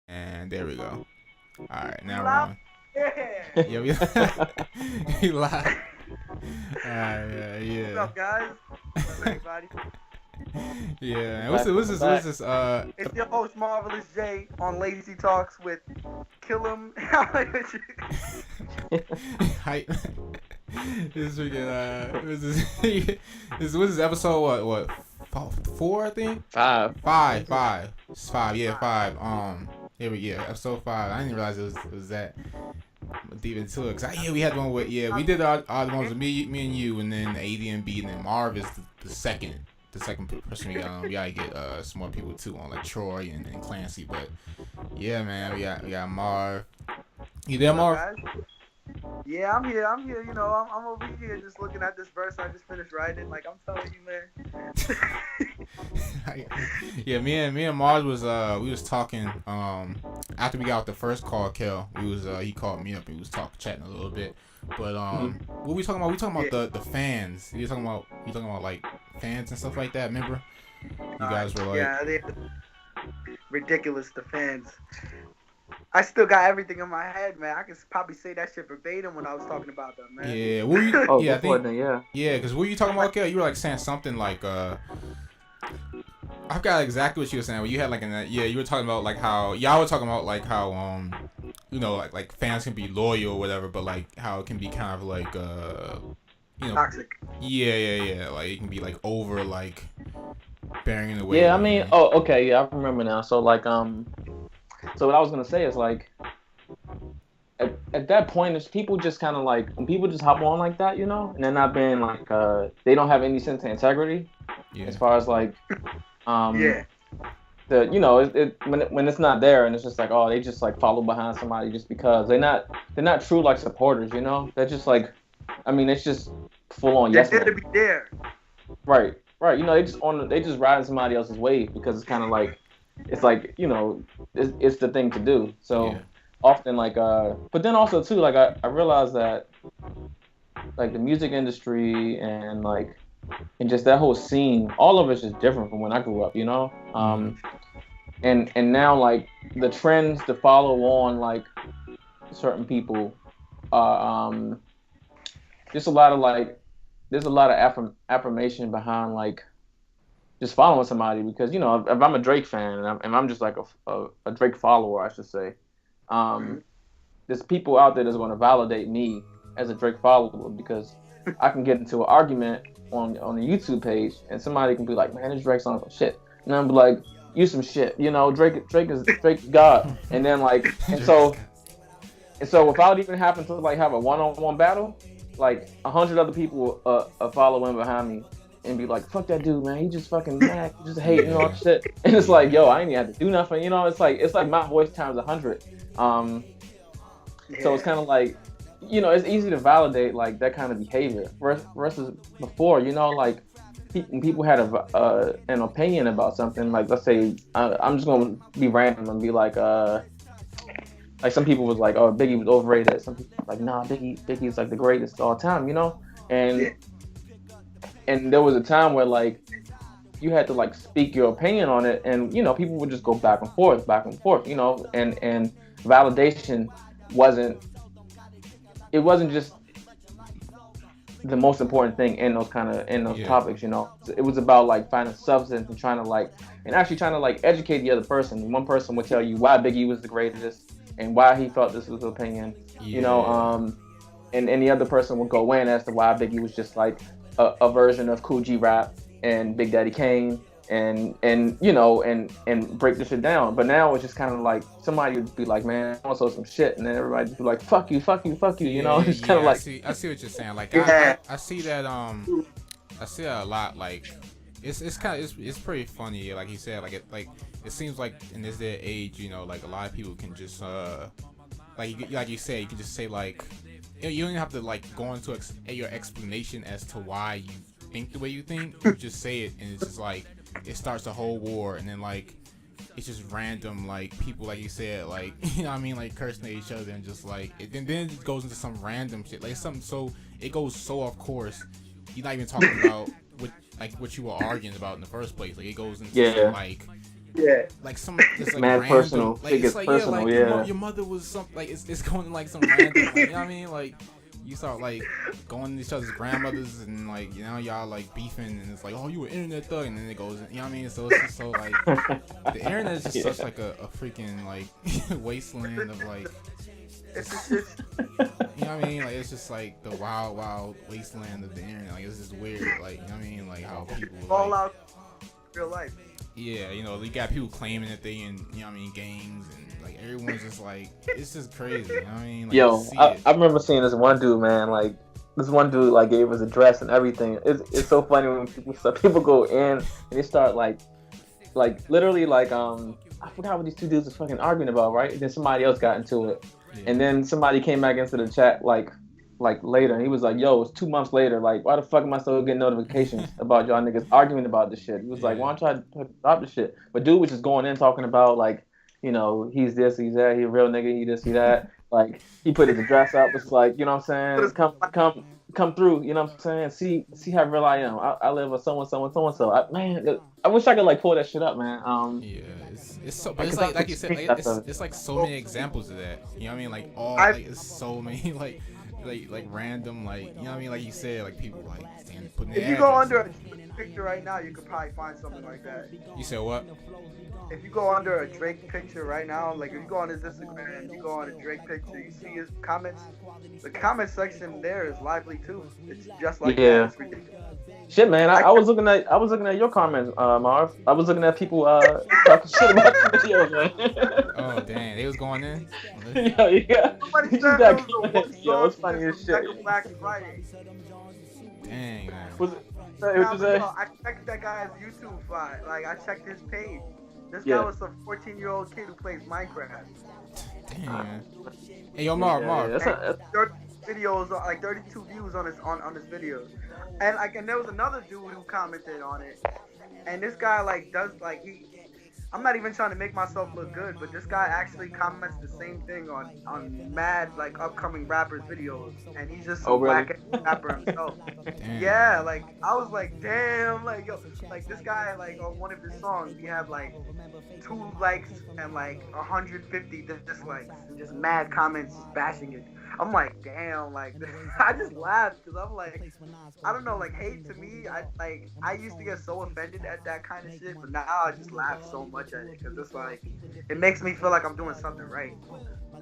And there we go. All right, now we're Loud? on. Yeah. Yeah, we he live. All right, What's yeah, up, guys? What's up, everybody? yeah. Man. Back, What's this? back. What's this? It's your host, Marvelous J, on Lazy Talks with Killum. hype. This freaking what's this? What's this episode? Four? I think. Five. Five. It's five. Yeah, five. Here we episode 5. I didn't realize it was that deep into it. Cause we had one with we did our ones with me and you, and then AD&B, and then Marv is the second person we gotta get some more people too on, like Troy and Clancy. But yeah, man, we got Marv. You there, Marv? Yeah, I'm here. You know, I'm over here just looking at this verse I just finished writing. Like, I'm telling you, man. Yeah, me and Mars was we was talking after we got off the first call, Kel. We was he called me up and we was chatting a little bit. But what we talking about? We talking about the fans. You talking about like fans and stuff like that. Remember? You guys were like, yeah, they're ridiculous. The fans. I still got everything in my head, man. I could probably say that shit verbatim when I was talking about them, man. yeah. What were you? Oh, yeah, I think. yeah. Because what were you talking about, Kel? You were like saying something like I forgot exactly what you were saying. But you had like you were talking about like how y'all were talking about like how you know like fans can be loyal or whatever, but like how it can be kind of like you know Toxic. yeah like it can be like over like bearing in the way. Yeah, I mean, okay, yeah, I remember now. So like, so what I was gonna say is like, at that point, it's people just kind of like when people just hop on like that, you know, and they're not being like, they don't have any sense of integrity, as far as like, Yeah. the when it's not there and it's just like, oh, they just like follow behind somebody just because they're not true like supporters, you know. They're just like, I mean, it's just full on They're yes there to man. be there. Right. You know, they just riding somebody else's wave because it's kind of like, it's like, you know, it's the thing to do. So Yeah. often like, but then also too, like I realized that like the music industry and like and just that whole scene, all of it's just different from when I grew up, you know. And now like the trends to follow on like certain people are just a lot of like there's a lot of affirmation behind like just following somebody because you know if I'm a Drake fan and I'm just like a Drake follower I should say, there's people out there that's going to validate me as a Drake follower because I can get into an argument on the YouTube page and somebody can be like, man, this Drake song some shit, and I'm like, you some shit, you know, Drake is God, and then like and so without even having to like have a one-on-one battle, like 100 other people following behind me and be like, fuck that dude, man, he just fucking mad, he just hating all shit, and it's like, yo, I ain't even have to do nothing, you know, it's like my voice times 100. So it's kind of like, you know, it's easy to validate like that kind of behavior versus before, you know, like when people had an opinion about something, like let's say I'm just gonna be random and be like some people was like, oh, Biggie was overrated. Some people like, nah, Biggie's like the greatest of all time, you know, and there was a time where like you had to like speak your opinion on it, and you know people would just go back and forth, you know, and validation wasn't just the most important thing in those topics, you know. It was about like finding substance and trying to like educate the other person. One person would tell you why Biggie was the greatest and why he felt this was his opinion, you know, and the other person would go in as to why Biggie was just like a version of Cool G Rap and Big Daddy Kane and you know and break the shit down. But now it's just kind of like somebody would be like, man, I want to some shit, and then everybody would be like, fuck you, you know. It's kind of like I see what you're saying. Like I see that I see that a lot. Like it's kind of it's pretty funny. Like he said, it seems like in this day and age, you know, like a lot of people can just like you said, you can just say like you don't even have to like go into your explanation as to why you think the way you think. You just say it, and it's just like it starts a whole war, and then like it's just random like people, like you said, like you know what I mean, like cursing at each other, and just like then it goes into some random shit, like something so it goes so off course. You're not even talking about what you were arguing about in the first place. Like it goes into some, like Yeah. like some just like Mad random, personal. like It it's gets like personal, like yeah. your mother was some like it's going to like some random, like, you know what I mean, like. You start like going to each other's grandmothers and like, you know, y'all like beefing and it's like, oh, you an internet thug, and then it goes, you know what I mean? So it's just so like the internet is just such like a freaking like wasteland of like, It's just you know what I mean? Like it's just like the wild wasteland of the internet. Like it's just weird, like, you know what I mean? Like how people all like, out real life. yeah, you know, you got people claiming that they in, you know what I mean, gangs, and like everyone's just like, it's just crazy, you know what I mean? Like, Yo, I remember seeing this one dude, man. Like this one dude, like gave his address and everything. It's so funny when people go in and they start like literally like I forgot what these two dudes was fucking arguing about, right? And then somebody else got into it, and then somebody came back into the chat like later, and he was like, "Yo, it's 2 months later. Like, why the fuck am I still getting notifications about y'all niggas arguing about this shit?" He was like, "Why don't y'all stop this shit?" But dude was just going in talking about like, you know, he's this, he's that, he a real nigga, he this, he that. Like he put his address up. It's like, you know what I'm saying? Come through. You know what I'm saying? See how real I am. I live with so and so. Man, I wish I could like pull that shit up, man. Yeah, it's so, but it's like you said, like, it's like so many examples of that. You know what I mean? Like like it's so many like random, like, you know what I mean? Like you said, like people like putting their If you go address. under a picture right now, you could probably find something like that. You said what? If you go under a Drake picture right now, like if you go on his Instagram, you go on a Drake picture, you see his comments. The comment section there is lively too. It's just like that. It's ridiculous. Shit, man. I was looking at your comments, Marv. I was looking at people talking shit about the videos, man. Oh dang, they was going in. Yeah. Somebody You said just there got was a one yo, it's song funny as from shit. Black Friday. Dang, man. Was it? Now, What you say? I checked that guy's YouTube file. Like I checked his page. This Yeah. guy was a 14-year-old kid who plays Minecraft. Dang, man. Hey, yo, Marv. That's 30 videos, like 32 views on his videos, and there was another dude who commented on it, and this guy like does like I'm not even trying to make myself look good, but this guy actually comments the same thing on mad like upcoming rappers videos, and he's just a whack rapper himself. Damn. Yeah, like I was like, damn, like yo, like this guy like on one of his songs he had like 2 likes and like 150 dislikes and just mad comments bashing it. I'm like, damn, like I just laughed because I'm like, I don't know, like hate to me, I used to get so offended at that kind of shit, but now I just laugh so much at it because it's like, it makes me feel like I'm doing something right.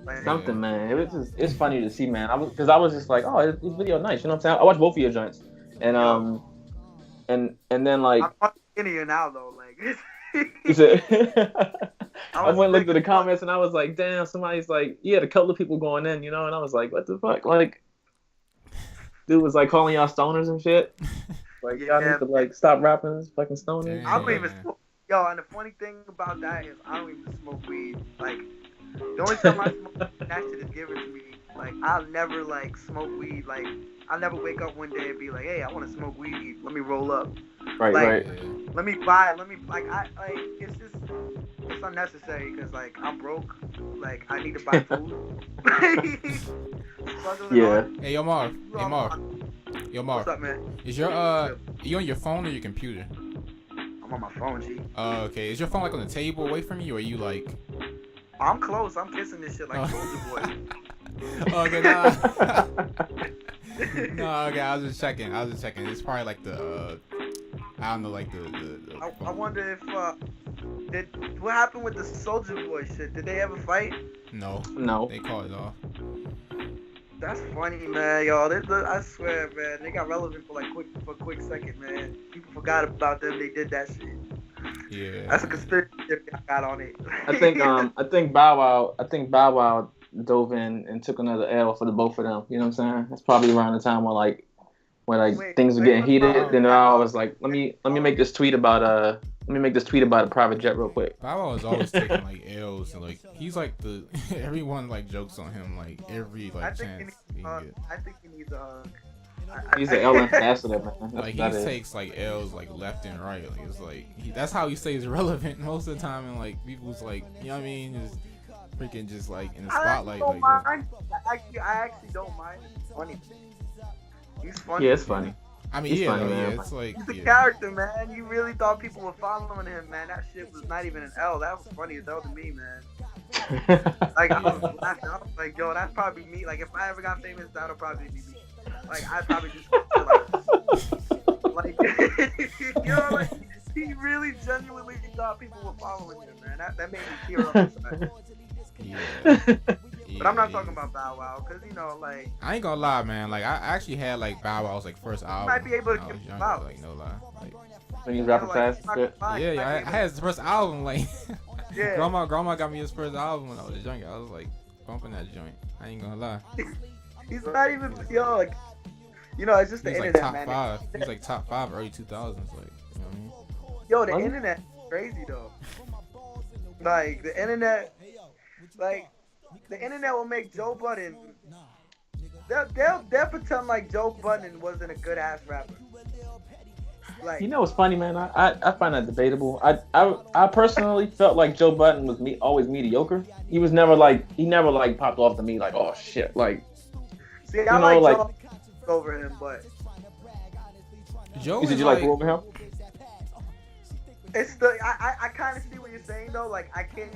Like, something, man. It's funny to see, man. I was just like, oh, this video nice. You know what I'm saying? I watched both of your joints, and and then like I'm in here now though, like. you said, I went and looked at the comments and I was like, damn, somebody's like, yeah, a couple of people going in, you know, and I was like, what the fuck, like, dude was like calling y'all stoners and shit. Like, y'all need to like stop rapping this fucking stoners. I don't even smoke. Yo, and the funny thing about that is I don't even smoke weed. Like, the only time I smoke, that shit is given to me. Like, I'll never like smoke weed. Like, I'll never wake up one day and be like, hey, I want to smoke weed. Let me roll up. Right, like, right. Let me buy it. Let me like it's just it's unnecessary because like I'm broke. Like I need to buy food. Yeah. Hey, yo, Marv. What's up, man? Is your you on your phone or your computer? I'm on my phone, G. Okay. Is your phone like on the table away from you, or are you like? I'm close. I'm kissing this shit like Soldier Boy. Okay, nah. No, okay. I was just checking. It's probably like the I don't know, like the I wonder if what happened with the Soldier Boy shit? Did they ever fight? No. They called it off. That's funny, man. Yo, I swear, man, they got relevant for a quick second, man. People forgot about them. They did that shit. Yeah. That's a conspiracy I got on it. I think Bow Wow dove in and took another L for the both of them. You know what I'm saying? That's probably around the time when things were getting heated. Then I was like, let me make this tweet about a private jet real quick. Bow Wow is always taking like L's, and like he's like the everyone like jokes on him like every like chance he gets. I think he needs a. He's an L ambassador, man. Like he takes like L's like left and right. Like it's like that's how he stays relevant most of the time, and like people's like, you know what I mean, just freaking just like in the spotlight. I actually don't mind. It's funny. He's funny. Yeah, it's funny. I mean, He's yeah, funny, though, man. yeah, it's like He's a yeah. character, man. You really thought people were following him, man. That shit was not even an L. That was funny as hell to me, man. Like, I was laughing. I was like, yo, that's probably me. Like, if I ever got famous, that'll probably be me. Like, I'd probably just like you know, like, he really genuinely thought people were following him, man. That made me tear up inside. Yeah. But I'm not talking about Bow Wow, cause you know, like, I ain't gonna lie, man. Like I actually had like Bow Wow's like first album. might be able to when I give was him younger, out. like no lie. Like, When he's rapping like, fast he's and shit. not yeah, gonna I lie, had his first album. Like yeah. grandma got me his first album when I was younger. I was like bumping that joint. I ain't gonna lie. He's not even, yo, like, you know, it's just He the was like internet, top man. 5. He was like top 5 early 2000s. Like, you know what I mean? Yo, the What? internet is crazy though. Like the internet will make Joe Budden. They'll pretend like Joe Budden wasn't a good ass rapper. Like, You know what's funny, man? I find that debatable. I personally felt like Joe Budden was always mediocre. He never popped off to me like, oh shit, like. see, I know, like like- Joe over him, but Joe Did is you like over him? it's the I kind of see what you're saying though. Like I can't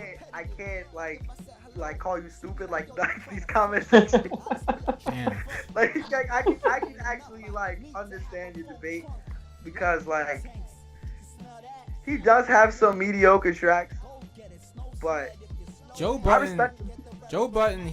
like call you stupid like these comments. Damn. like I can actually like understand your debate because like he does have some mediocre tracks, but Joe I Budden. respect him. Joe Budden,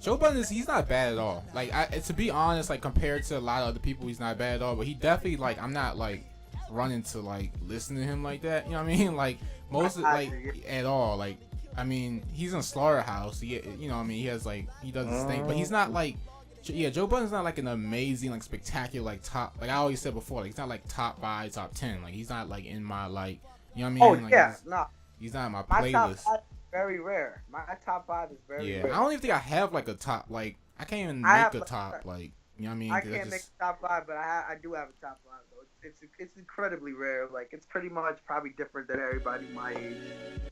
Joe Budden he's not bad at all. Like to be honest, like compared to a lot of other people, he's not bad at all. But he definitely like I'm not like running to like listen to him like that. You know what I mean? Like most of, like at all. Like I mean, he's in Slaughterhouse. You know what I mean? He has like he does his thing, but he's not like Joe Budden's not like an amazing like spectacular like top. Like I always said before, like he's not like top 5, top 10. Like he's not like in my like you know what I mean? Oh Like, yeah, no. he's not in my My top playlist. 5 is very rare. My top 5 is very Yeah, rare. I don't even think I have like a top. Like I can't even I make have, a like, top. Like you know what I mean? I 'Cause can't make a top 5, but I do have a top 5 though. It's incredibly rare. Like it's pretty much probably different than everybody my age.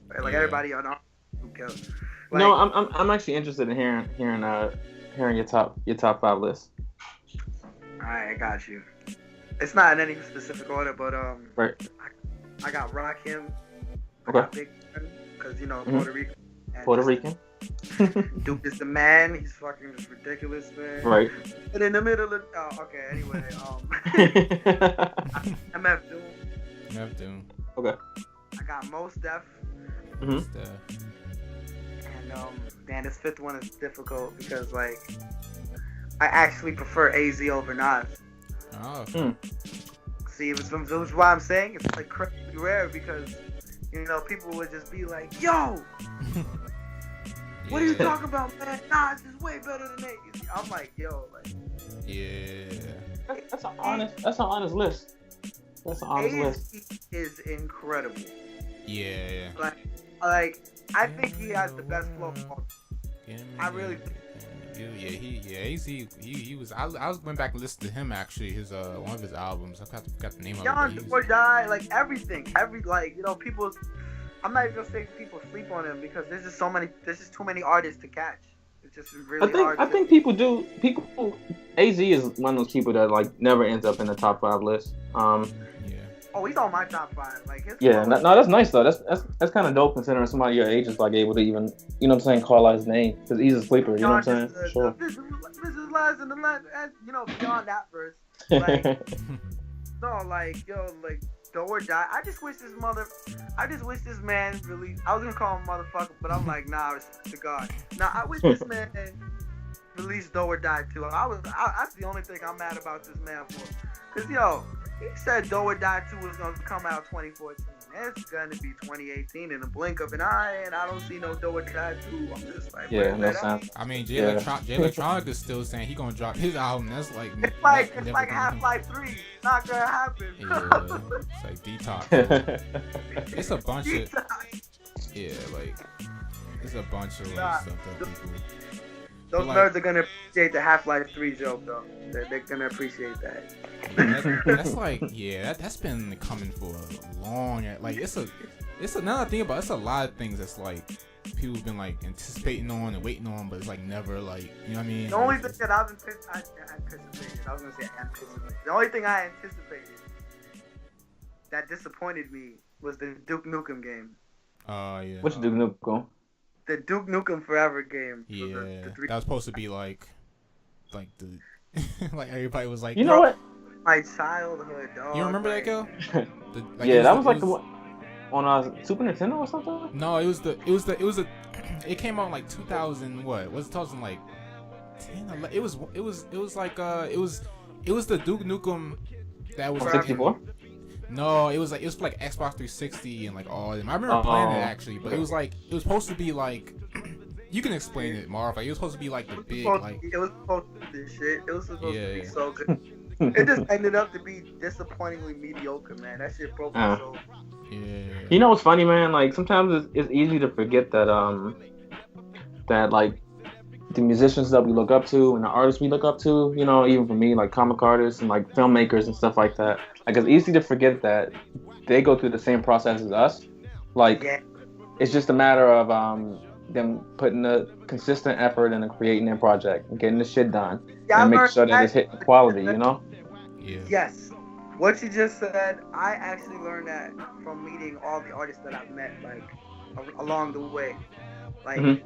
Right? Like Yeah. everybody on our like, No, I'm actually interested in hearing your top 5 list. Alright, I got you. It's not in any specific order, but Right. I got Rakim. I Okay. got Big Pun, because you know Mhm. Puerto Rican. And Puerto Rican. Duke is the man. He's fucking just ridiculous, man. Right. And in the middle of okay. Anyway, MF Doom. Neptune. Okay. I got Mos Def. Mm-hmm. And man, this fifth one is difficult because like I actually prefer AZ over Nas. Oh, See, it was why I'm saying it's like crazy rare because you know people would just be like, "Yo, what are you talking about, man? Nas is way better than AZ." I'm like, "Yo, like." Yeah. That's an honest list. That's an honest list. AZ is incredible. Yeah. Like I think he has the best flow. I really. He was. I went back and listened to him actually. His one of his albums. I forgot the name of Young it. or Die, like everything, like you know, people. I'm not even gonna say people sleep on him because there's just so many. There's just too many artists to catch. It's just really hard. I think people do. AZ is one of those people that like never ends up in the top 5 list. Yeah. Oh, he's on my top 5. Like his Yeah, flow- no, that's nice though. That's kind of dope considering somebody your age is like able to even, you know what I'm saying, call out his name because he's a sleeper. You know what I'm saying? Sure. This is last in the last, you know, beyond that verse. Like, no, like yo, like Do or Die. I just wish this man really. I was gonna call him motherfucker, but I'm like, nah, it's to God. Nah, I wish this man released Do or Die too. That's the only thing I'm mad about this man for. Cause yo, he said Do or Die 2 was gonna come out 2014. It's gonna be 2018 in a blink of an eye, and I don't see no Do or Die 2. I'm just like, Yeah, wait, no wait, sense. I mean, Jay Electronica is still saying he gonna drop his album. That's like It's like never gonna Half-Life 3. It's not gonna happen. Yeah, it's like Detox. It's a bunch of it's a bunch of like stuff that people. Those like- nerds are gonna appreciate the Half-Life 3 joke though. They're gonna appreciate that. That's like that's been coming for a long. Like it's another thing about it's a lot of things that's like people have been like anticipating on and waiting on, but it's like never like, you know what I mean? The only thing that I was anticipated, I was gonna say anticipated. The only thing I anticipated that disappointed me was the Duke Nukem game. Oh yeah. Which Duke Nukem? The Duke Nukem Forever game. Yeah, that was supposed to be like the like everybody was like. You know what? My childhood, dog. You remember that, Gil? Yeah, that was like the one on Super Nintendo or something. No, it came out in like 2000. What was it? 2000 like 10, 11? It was like it was the Duke Nukem that was 64. No, it was for like Xbox 360 and like all of them. I remember playing it actually, but it was supposed to be like. You can explain it, Marv. Like, it was supposed to be like the big like. It was supposed to be shit. It was supposed to be so good. It just ended up to be disappointingly mediocre, man. That shit broke my soul. Yeah. You know what's funny, man? Like sometimes it's easy to forget that that like the musicians that we look up to and the artists we look up to, you know, even for me, like comic artists and like filmmakers and stuff like that. Like it's easy to forget that they go through the same process as us. Like it's just a matter of them putting a consistent effort into creating their project and getting the shit done and making sure that it's hitting quality, you know? Yeah. Yes. What you just said, I actually learned that from meeting all the artists that I've met, like, along the way. Like,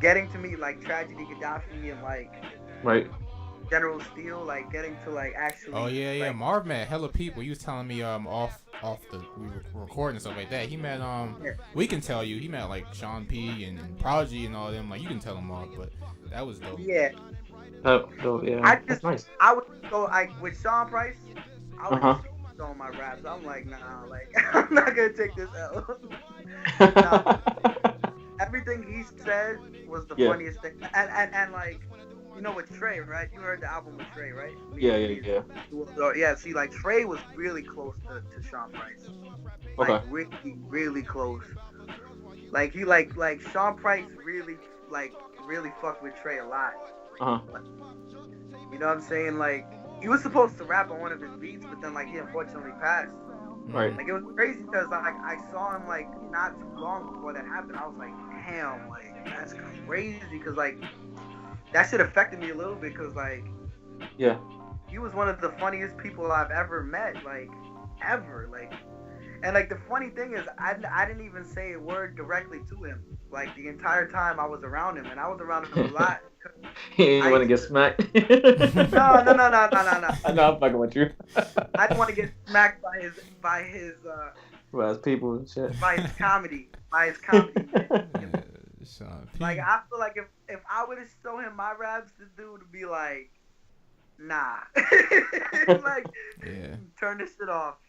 getting to meet, like, Tragedy Gaddafi and, like, right. General Steel, like, getting to, like, actually... Oh, yeah. Like, Marv met hella people. He was telling me off the we were recording and stuff like that. He met we can tell you he met like Sean P and Prodigy and all them. Like you can tell them all, but that was dope. Yeah. Oh yeah. That's nice. I would go like with Sean Price. I would just on my raps. I'm like, nah, like I'm not gonna take this L. Nah. Everything he said was the funniest thing, and like. You know with Trey, right? You heard the album with Trey, right? Yeah. Yeah, see, like, Trey was really close to Sean Price. Like, Okay. really close. Like, he, like Sean Price really fucked with Trey a lot. Like, you know what I'm saying? Like, he was supposed to rap on one of his beats, but then, like, he unfortunately passed. Right. Like, it was crazy because, like, I saw him, like, not too long before that happened. I was like, damn, like, that's crazy because, like, that shit affected me a little bit because, like, he was one of the funniest people I've ever met, like, ever, like, and, like, the funny thing is, I didn't even say a word directly to him, like, the entire time I was around him, and I was around him a lot. You want to get smacked? No. I know I'm fucking with you. I didn't want to get smacked by his people and shit. By his comedy. Like, I feel like if I would have shown him my raps, this dude would be like, nah. Like, turn this shit off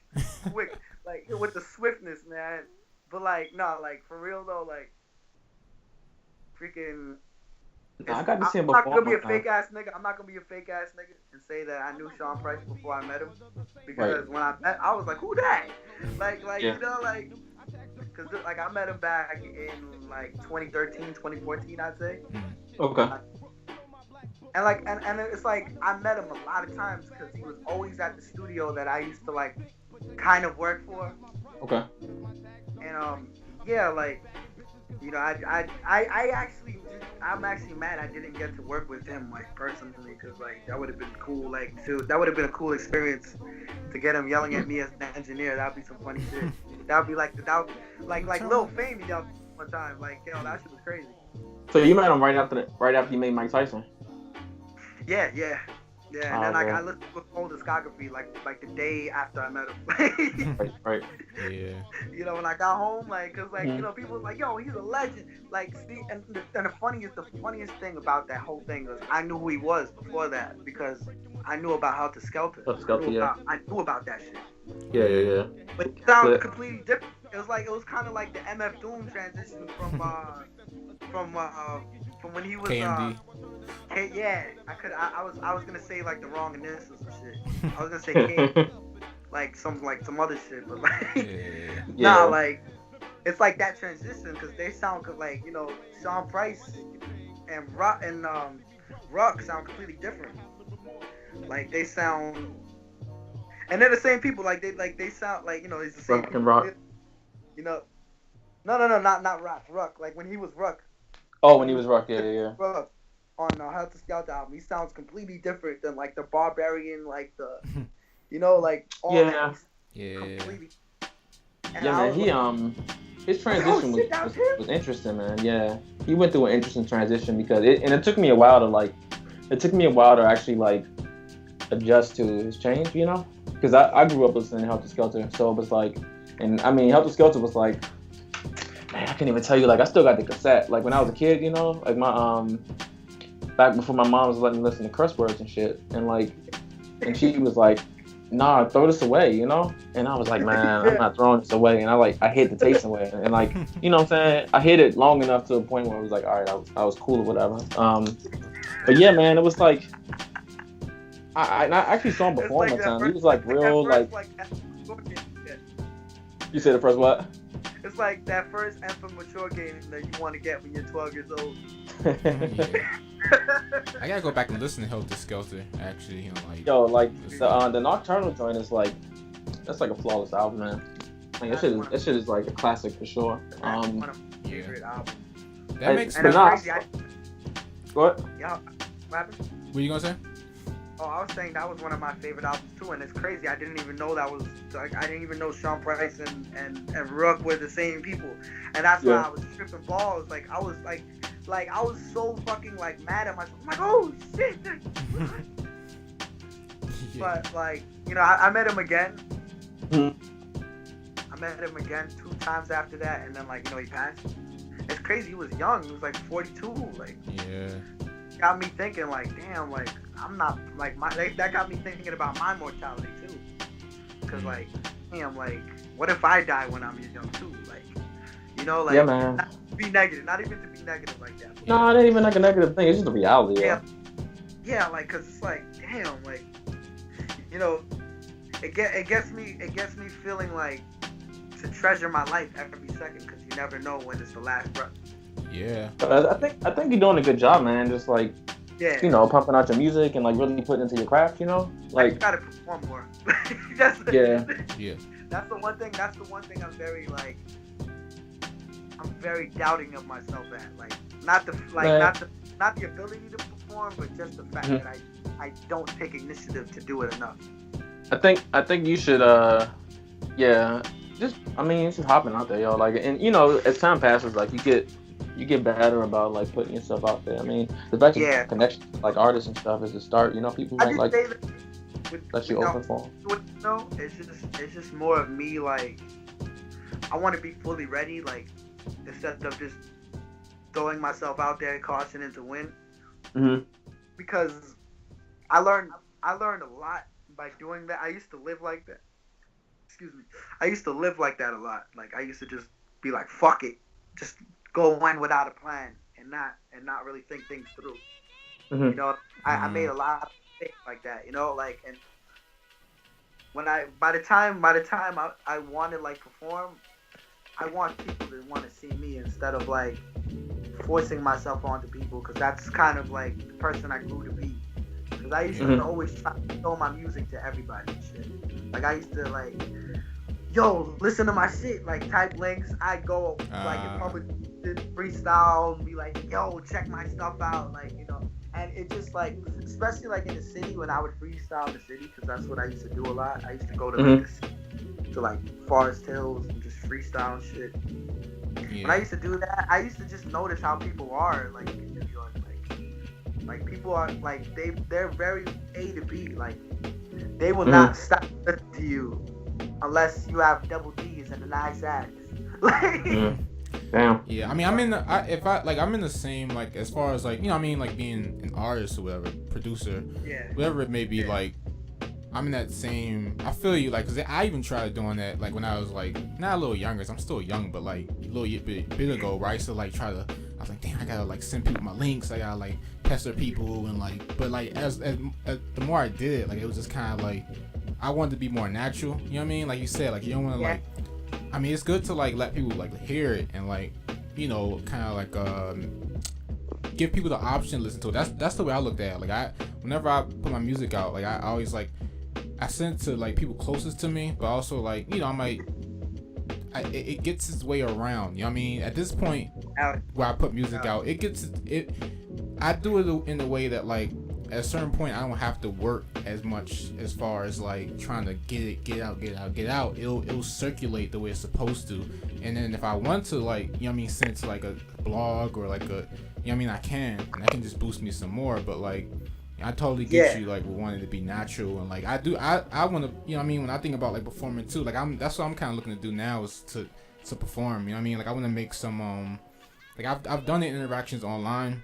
quick. Like, with the swiftness, man. But, like, no, like, for real, though, like, freaking... I got to see him before. I'm not going to be a fake-ass nigga. I'm not going to be a fake-ass nigga and say that I knew Sean Price before I met him. Because when I met, I was like, who that? Like you know, like... Because, like, I met him back in, like, 2013, 2014, I'd say. Okay. And, like, and it's like, I met him a lot of times because he was always at the studio that I used to, like, kind of work for. Okay. And, yeah, like, you know, I'm actually mad I didn't get to work with him, like, personally, because, like, that would have been cool, like, that would have been a cool experience to get him yelling at me as an engineer. That would be some funny shit. That would be like Lil Fame yelled one time, like, yo, that shit was crazy. So you met him right after you made Mike Tyson? Yeah. And then like I listened to his whole discography like the day after I met him. right. Yeah. You know, when I got home, like, cause like you know, people was like, yo, he's a legend. Like, see, and the funniest thing about that whole thing was I knew who he was before that because I knew about Helter Skelter. I knew about that shit. Yeah. But it sounded completely different. It was kind of like the MF Doom transition from when he was KMD. I was gonna say like the wrong initials and shit. I was gonna say K, like some other shit, but like nah, like it's like that transition because they sound like, you know, Sean Price and Ruck sound completely different. Like they sound, and they're the same people. Like they sound like, you know, it's the same. Ruck and Rock. You know, No, not Rock. Ruck. Like when he was Ruck. Oh, when he was Rock, yeah. Ruck on Helter Skelter album, he sounds completely different than like the Barbarian, like the, like all Yeah. that. Yeah. Completely. Yeah, man. His transition was interesting, man. Yeah, he went through an interesting transition because it took me a while to actually like adjust to his change, because I grew up listening to Helter Skelter, so it was like, and I mean Helter Skelter was like, man, I can't even tell you, like I still got the cassette, like when I was a kid, like my back before my mom was letting me listen to curse words and shit, and she was like, nah, throw this away, and I was like, man, I'm not throwing this away, and I hid the taste away, and like, you know what I'm saying, I hid it long enough to a point where it was like, all right, I was cool or whatever. But yeah, man, it was like, I actually saw him perform one time. He was like real, like. You said the first what? It's like that first Anthem Mature game that you want to get when you're 12 years old. I gotta go back and listen to Helter Skelter. Actually, the Nocturnal joint is like, that's like a flawless album, man. Like that shit is like a classic for sure. One of my favorite albums. That makes sense. What? Yeah. What happened? What you gonna say? Oh, I was saying that was one of my favorite albums too, and it's crazy. I didn't even know that was like, I didn't even know Sean Price and Rook were the same people, and that's why I was tripping balls. Like I was like I was so fucking like mad at myself. I'm like, oh shit. But like, I met him again. I met him again 2 times after that, and then like, he passed. It's crazy. He was young. He was like 42. Like, yeah. Got me thinking like, damn, like I'm not like that got me thinking about my mortality too. Cause like, damn, like what if I die when I'm young too? Like, like yeah, man. Not to be negative, not even to be negative like that. No, it ain't even like a negative thing. It's just a reality. Yeah, like cause it's like, damn, like it gets me feeling like to treasure my life every second, because you never know when it's the last breath. Yeah. But I think you're doing a good job, man. Just like, pumping out your music and like really putting into your craft, Like, you gotta perform more. Yeah. That's the one thing I'm very like, I'm very doubting of myself at. Like, not the ability to perform, but just the fact that I don't take initiative to do it enough. I think you should just hopping out there, yo. Like, and as time passes, like you get better about like putting yourself out there. I mean, the best connection to like artists and stuff is to start. People might like let you open for them. It's just more of me like, I want to be fully ready, like instead of just throwing myself out there, cautioning to win. Because I learned a lot by doing that. I used to live like that. Excuse me. I used to live like that a lot. Like I used to just be like, fuck it, just go in without a plan and not really think things through. I made a lot of mistakes like that. Like, and when by the time I want to like perform, I want people to want to see me instead of like forcing myself onto people, because that's kind of like the person I grew to be. Because I used to always try to show my music to everybody and shit. Like I used to like, yo, listen to my shit, like type links. I go like in public freestyle and be like, yo, check my stuff out, like, and it just like, especially like in the city when I would freestyle in the city, because that's what I used to do a lot. I used to go to like the city, to like Forest Hills and just freestyle and shit. When I used to do that, I used to just notice how people are like in New York, like people are like they're very A to B, like they will not stop listening to you unless you have double D's and a nice ass. Like, damn. Yeah, I mean, I'm in the same, like, as far as like, like being an artist or whatever, producer, whatever it may be, like, I'm in that same, I feel you, like, cause I even tried doing that, like, when I was like, not a little younger, cause I'm still young, but like a little bit ago, right? So like, I was like, damn, I gotta like send people my links, I gotta like pester people, and like, but like as the more I did it, like, it was just kind of like, I wanted to be more natural, you know what I mean? Like you said, like, you don't want to like, I mean, it's good to like let people like hear it and like, kind of like give people the option to listen to it. That's the way I looked at it. Like whenever I put my music out, like I always like, I send it to like people closest to me, but also like, it gets its way around. You know what I mean? At this point, where I put music out, I do it in a way that like at a certain point I don't have to work as much as far as like trying to get out. It'll circulate the way it's supposed to, and then if I want to, like, you know what I mean, send it to like a blog or like a, you know what I mean, I can, and that can just boost me some more. But like, I totally get you, like, with wanting to be natural, and like I want to, you know what I mean, when I think about like performing too, like that's what I'm kind of looking to do now, is to perform. You know what I mean? Like I want to make some like I've done the interactions online.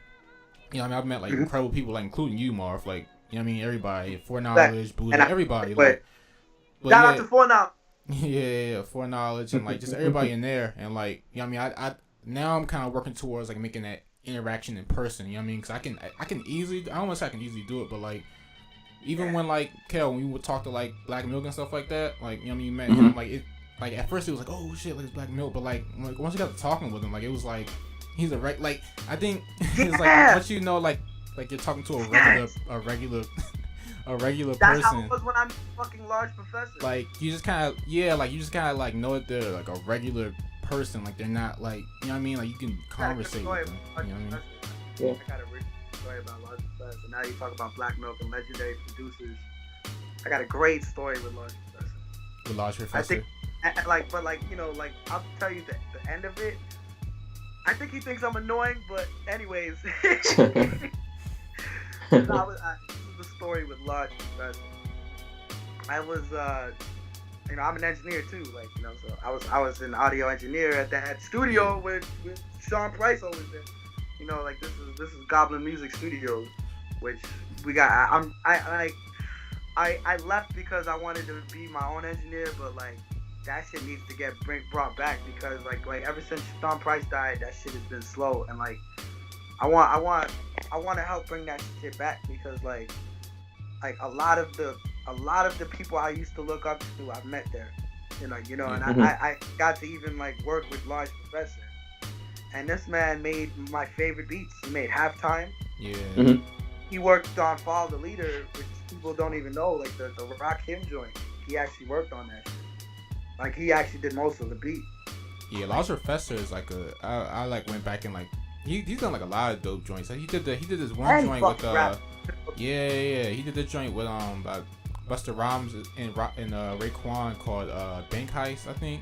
You know what I mean? I've met like incredible people, like including you, Marv. Like, you know what I mean? Everybody, For Knowledge, Buddha, everybody. Like, shout out to For Knowledge. Yeah, For Knowledge, and like just everybody in there, and like, you know what I mean? I now I'm kind of working towards like making that interaction in person. You know what I mean? Because I can easily, I don't want to say I can easily do it, but like even when like Kel, when we would talk to like Black Milk and stuff like that, like, you know what I mean? You met him, like it, like at first it was like, oh shit, like it's Black Milk, but like once you got to talking with him, like it was like he's like I think it's like once you know like you're talking to a regular person. That's how it was when I'm fucking Large Professor. Like you just kind of like know that they're like a regular person, like they're not like, you know what I mean, like you can conversate with them. You know what I mean? Yeah. I got a rich story about Large Professor. Now you talk about Black Milk and legendary producers. I got a great story with Large Professor. With Large Professor. I think, but you know, like I'll tell you the end of it. I think he thinks I'm annoying, but anyways. This is the story with Large Professor. I was, you know, I'm an engineer too, like, you know, so I was an audio engineer at that studio with Sean Price always there. You know, like this is Goblin Music Studios, which we got. I left because I wanted to be my own engineer, but like that shit needs to get brought back, because like ever since Sean Price died, that shit has been slow, and like I want to help bring that shit back, because like a lot of the people I used to look up to, I've met there, and I got to even like work with Large Professor, and this man made my favorite beats. He made Halftime. Yeah. Mm-hmm. He worked on Follow the Leader, which people don't even know, like the Rock Him joint. He actually worked on that shit. Like he actually did most of the beat. Yeah, Large Professor is like I like went back and like he's done like a lot of dope joints. Like he did this one joint with he did the joint with Busta Rhymes and Raekwon called Bank Heist, I think.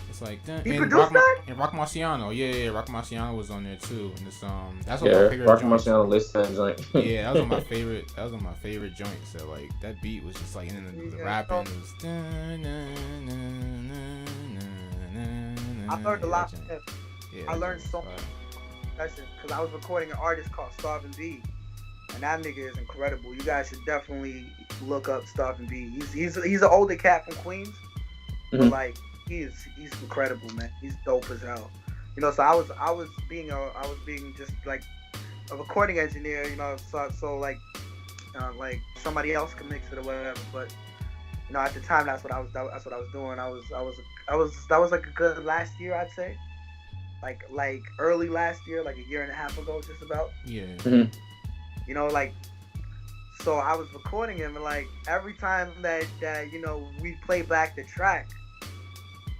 It's like he produced that? And Rock Marciano, Rock Marciano was on there too. And this that's one of my favorite Rock joints. Marciano list that joint. Yeah, that was one of my favorite. That was one of my favorite joints. So like that beat was just like, and then the rapping was. I learned a lot from him. Yeah, I learned so much because I was recording an artist called Starvin' B, and that nigga is incredible. You guys should definitely look up Starvin' B. He's an older cat from Queens, but like he's incredible, man. He's dope as hell. You know, so I was being just like a recording engineer, you know, so like somebody else can mix it or whatever. But you know, at the time, that's what I was doing. That was like a good last year, I'd say. Like early last year, like a year and a half ago, just about. Yeah. Mm-hmm. You know, like, so I was recording him, and like every time that you know we'd play back the track,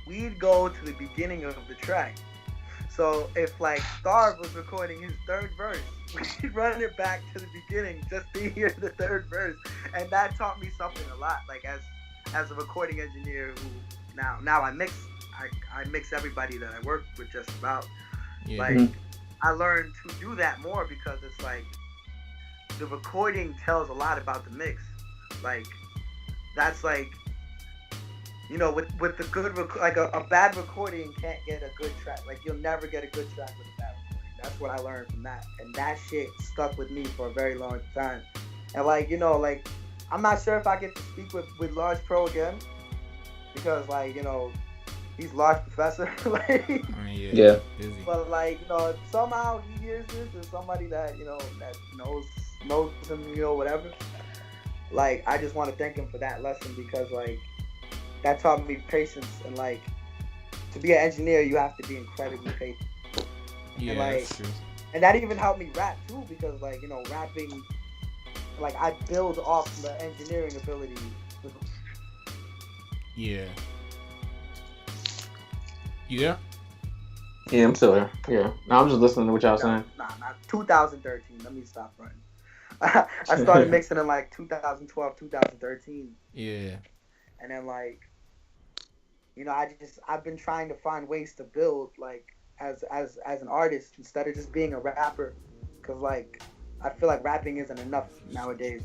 we'd go to the beginning of the track. So if like Starv was recording his third verse, we'd run it back to the beginning just to hear the third verse, and that taught me something a lot. Like as a recording engineer who now I mix everybody that I work with just about. Yeah. Like I learned to do that more, because it's like the recording tells a lot about the mix. Like that's like, you know, with the good a bad recording can't get a good track. Like you'll never get a good track with a bad recording. That's what I learned from that, and that shit stuck with me for a very long time. And like, you know, like I'm not sure if I get to speak with Large Pro again, because like, you know, he's Large Professor. Like, I mean, yeah. Busy. But like, you know, somehow he hears this, and somebody that, you know, that knows him, you know, whatever. Like, I just want to thank him for that lesson, because like that taught me patience, and like to be an engineer, you have to be incredibly patient. Yeah, and, like, that's true. And that even helped me rap too, because like, you know, rapping, like I build off the engineering ability. Yeah. You there? Yeah, I'm still there. Yeah. No, I'm just listening to what y'all saying. Nah, 2013. Let me stop running. I started mixing in like 2012, 2013. Yeah. And then like, you know, I've been trying to find ways to build like as an artist instead of just being a rapper, because like I feel like rapping isn't enough nowadays.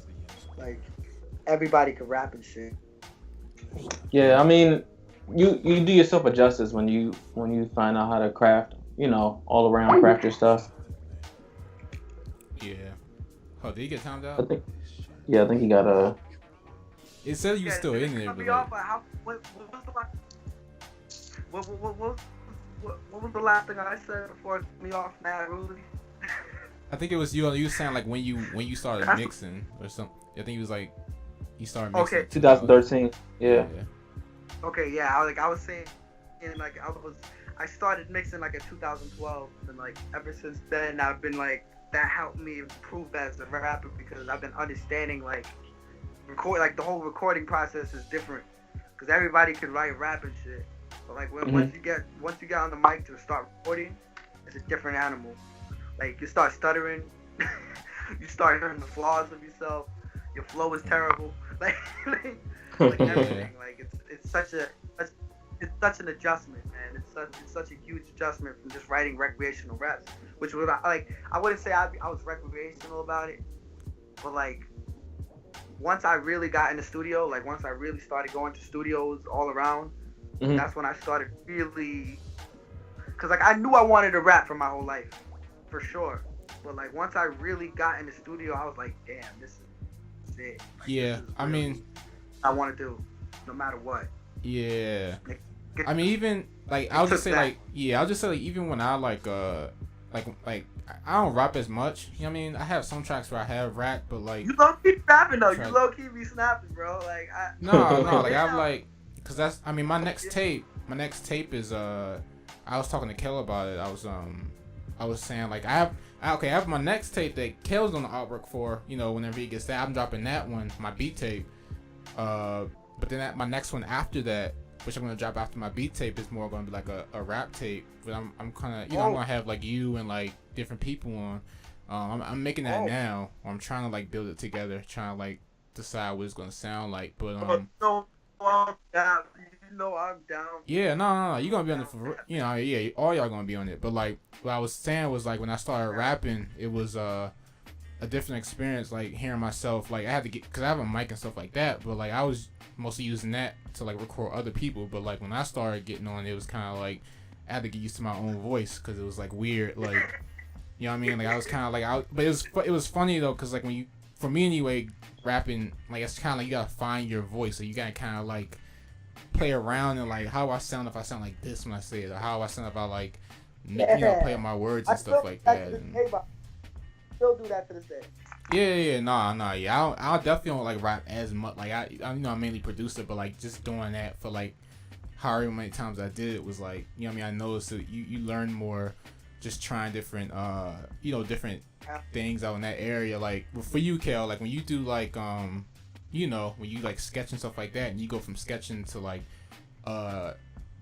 Like everybody could rap and shit. Yeah, I mean, you do yourself a justice when you find out how to craft, you know, all around craft your stuff. Yeah. Oh, did he get timed out? I think he got a. It said you were still in there, but like, what was the last thing I said before it threw me off, Mad Rudy? I think it was you. You sound like when you started mixing or something. I think it was like you started mixing. Okay. 2013. Yeah. Okay, yeah. I was saying, like I started mixing like in 2012, and like ever since then I've been like that helped me improve as a rapper because I've been understanding like the whole recording process is different because everybody can write rap and shit, but like once you get on the mic to start recording, it's a different animal. Like you start stuttering, you start hearing the flaws of yourself. Your flow is terrible. Like everything. Like it's such an adjustment, man. It's such a huge adjustment from just writing recreational raps, which was like I wouldn't say I was recreational about it, but like once I really got in the studio, like once I really started going to studios all around, that's when I started really, cause like I knew I wanted to rap for my whole life, for sure. But like once I really got in the studio, I was like, damn, this is it. Like, yeah, I mean, I want to do, no matter what. Yeah. I mean, even like I'll just say like even when I like I don't rap as much. You know what I mean? I have some tracks where I have rap, but like you low key rapping though. You low key be snapping, bro. Like no, like I'm like, cause that's my next tape is I was talking to Kel about it. I was saying like I have my next tape that Kel's on the artwork for. You know, whenever he gets that, I'm dropping that one, my beat tape. But then my next one after that, which I'm gonna drop after my beat tape, is more gonna be like a rap tape. But I'm kind of I'm gonna have like you and like different people on. I'm making that now. I'm trying to like build it together, trying to like decide what it's gonna sound like. But I'm down. You know I'm down. Yeah, no, you're gonna be on it for yeah, all y'all gonna be on it. But like what I was saying was like when I started rapping, it was a different experience. Like hearing myself, like I had to get because I have a mic and stuff like that. But like I was mostly using that to like record other people. But like when I started getting on, it was kind of like I had to get used to my own voice because it was like weird. Like you know what I mean? Like I was kind of like but it was funny though because like when you, for me anyway, rapping like it's kind of like you gotta find your voice. So you gotta kind of like play around and like how I sound if I sound like this when I say it, or how I sound if I like play on my words and stuff like that. Still do that to this day. Yeah, yeah. I definitely don't like rap as much. Like I mainly produce it, but like just doing that for like however many times I did it was like I noticed that you learn more just trying different different things out in that area. Like for you, Kel, like when you do like when you like sketch and stuff like that, and you go from sketching to like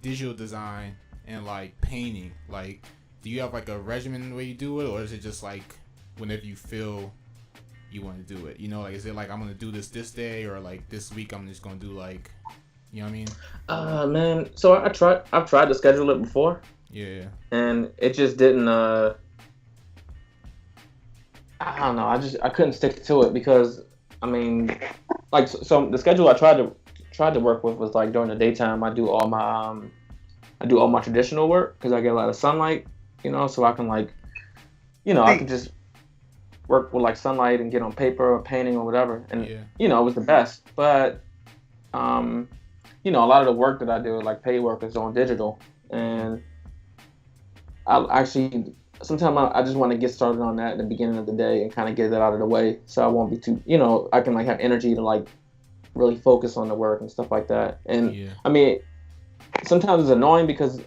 digital design and like painting, like do you have like a regimen where you do it, or is it just like whenever you feel you want to do it? Like is it like I'm gonna do this day, or like this week I'm just gonna do like, you know what I mean? Man, so I've tried to schedule it before. Yeah. And it just didn't. I don't know. I couldn't stick to it because like so the schedule I tried to work with was like during the daytime I do all my traditional work because I get a lot of sunlight, so I can like, I can just work with like sunlight and get on paper or painting or whatever, and it was the best. But a lot of the work that I do, like paid work, is on digital, and I actually sometimes I just want to get started on that at the beginning of the day and kind of get that out of the way, so I won't be too, I can like have energy to like really focus on the work and stuff like that. And I mean, sometimes it's annoying because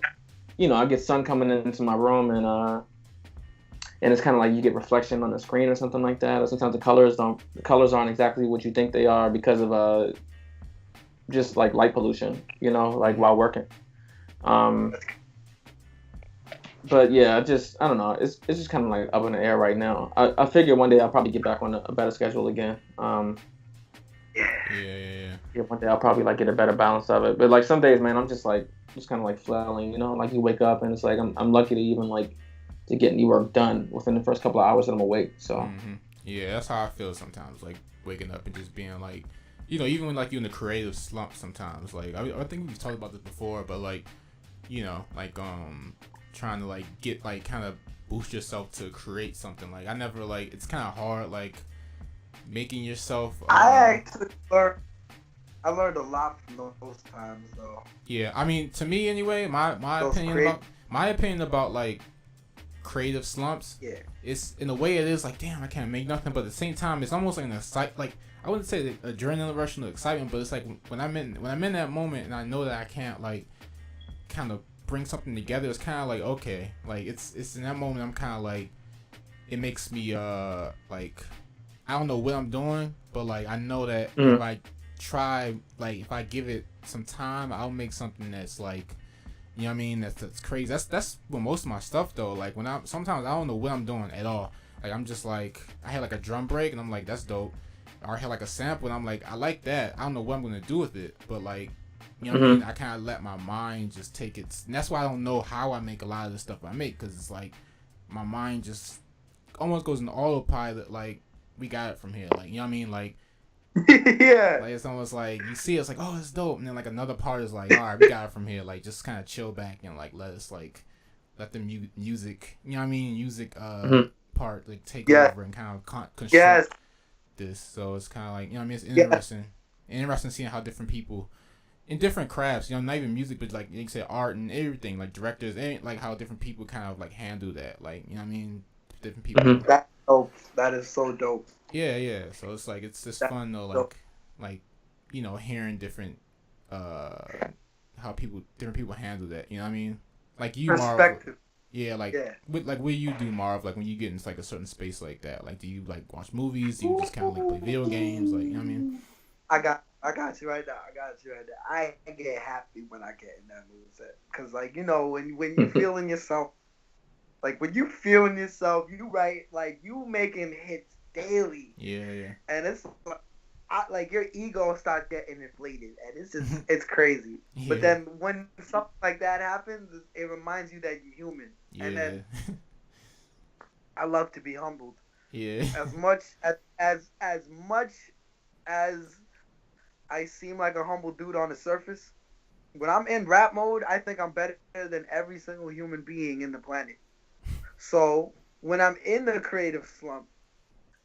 I get sun coming into my room and it's kind of like you get reflection on the screen or something like that. Or sometimes the colors aren't exactly what you think they are because of just like light pollution, like while working. But yeah, I don't know. It's just kind of like up in the air right now. I figure one day I'll probably get back on a better schedule again. Yeah, one day I'll probably like get a better balance of it. But like some days, man, I'm just kind of like flailing, you know, like you wake up and it's like I'm lucky to even like to get any work done within the first couple of hours that I'm awake. So yeah, that's how I feel sometimes, like waking up and just being like, you know, even when like you're in a creative slump sometimes, like I think we've talked about this before, but like, you know, like trying to like get like kind of boost yourself to create something. Like I never like, it's kind of hard like making yourself I learned a lot from those times though. Yeah, I mean, to me anyway, my opinion about like creative slumps, it's in a way it is like, damn, I can't make nothing, but at the same time it's almost like like I wouldn't say the adrenaline rush and the excitement, but it's like when I'm in that moment and I know that I can't like kind of bring something together, it's kind of like, okay, like it's in that moment I'm kind of like, it makes me like, I don't know what I'm doing, but like I know that if I try, like if I give it some time, I'll make something that's like, you know what I mean, that's crazy. That's with most of my stuff though. Like when sometimes I don't know what I'm doing at all. Like I'm just like, I had like a drum break and I'm like, that's dope. Or I had like a sample and I'm like, I like that. I don't know what I'm gonna do with it, but like, you know what I mean, I kind of let my mind just take it. And that's why I don't know how I make a lot of the stuff I make, because it's like my mind just almost goes into autopilot. Like, we got it from here. Like, you know what I mean? Like, yeah. Like, it's almost like you see it's like, oh, it's dope. And then like another part is like, all right, we got it from here. Like, just kind of chill back and like let the music, you know what I mean? Music part like take over and kind of construct this. So it's kind of like, you know what I mean? It's interesting. Interesting seeing how different people in different crafts, you know, not even music, but like you say art and everything, like directors, and like how different people kind of like handle that. Like, you know what I mean? Different people. That's dope. That is so dope. Yeah. So it's like, it's just fun though, like, you know, hearing different how different people handle that. You know what I mean? Like you, Marv. Yeah, like what do you do, Marv? Like when you get into like a certain space like that, like do you like watch movies? Do you just kind of like play video games? Like, you know what I mean? I got you right now. I get happy when I get in that mood set, cause like, you know, when you feeling yourself, like when you feeling yourself, you write, like you making hits daily. Yeah. And it's like your ego starts getting inflated, and it's just it's crazy. Yeah. But then when something like that happens, it reminds you that you're human. Yeah. And then I love to be humbled. Yeah. As much as I seem like a humble dude on the surface, when I'm in rap mode, I think I'm better than every single human being in the planet. So when I'm in the creative slump,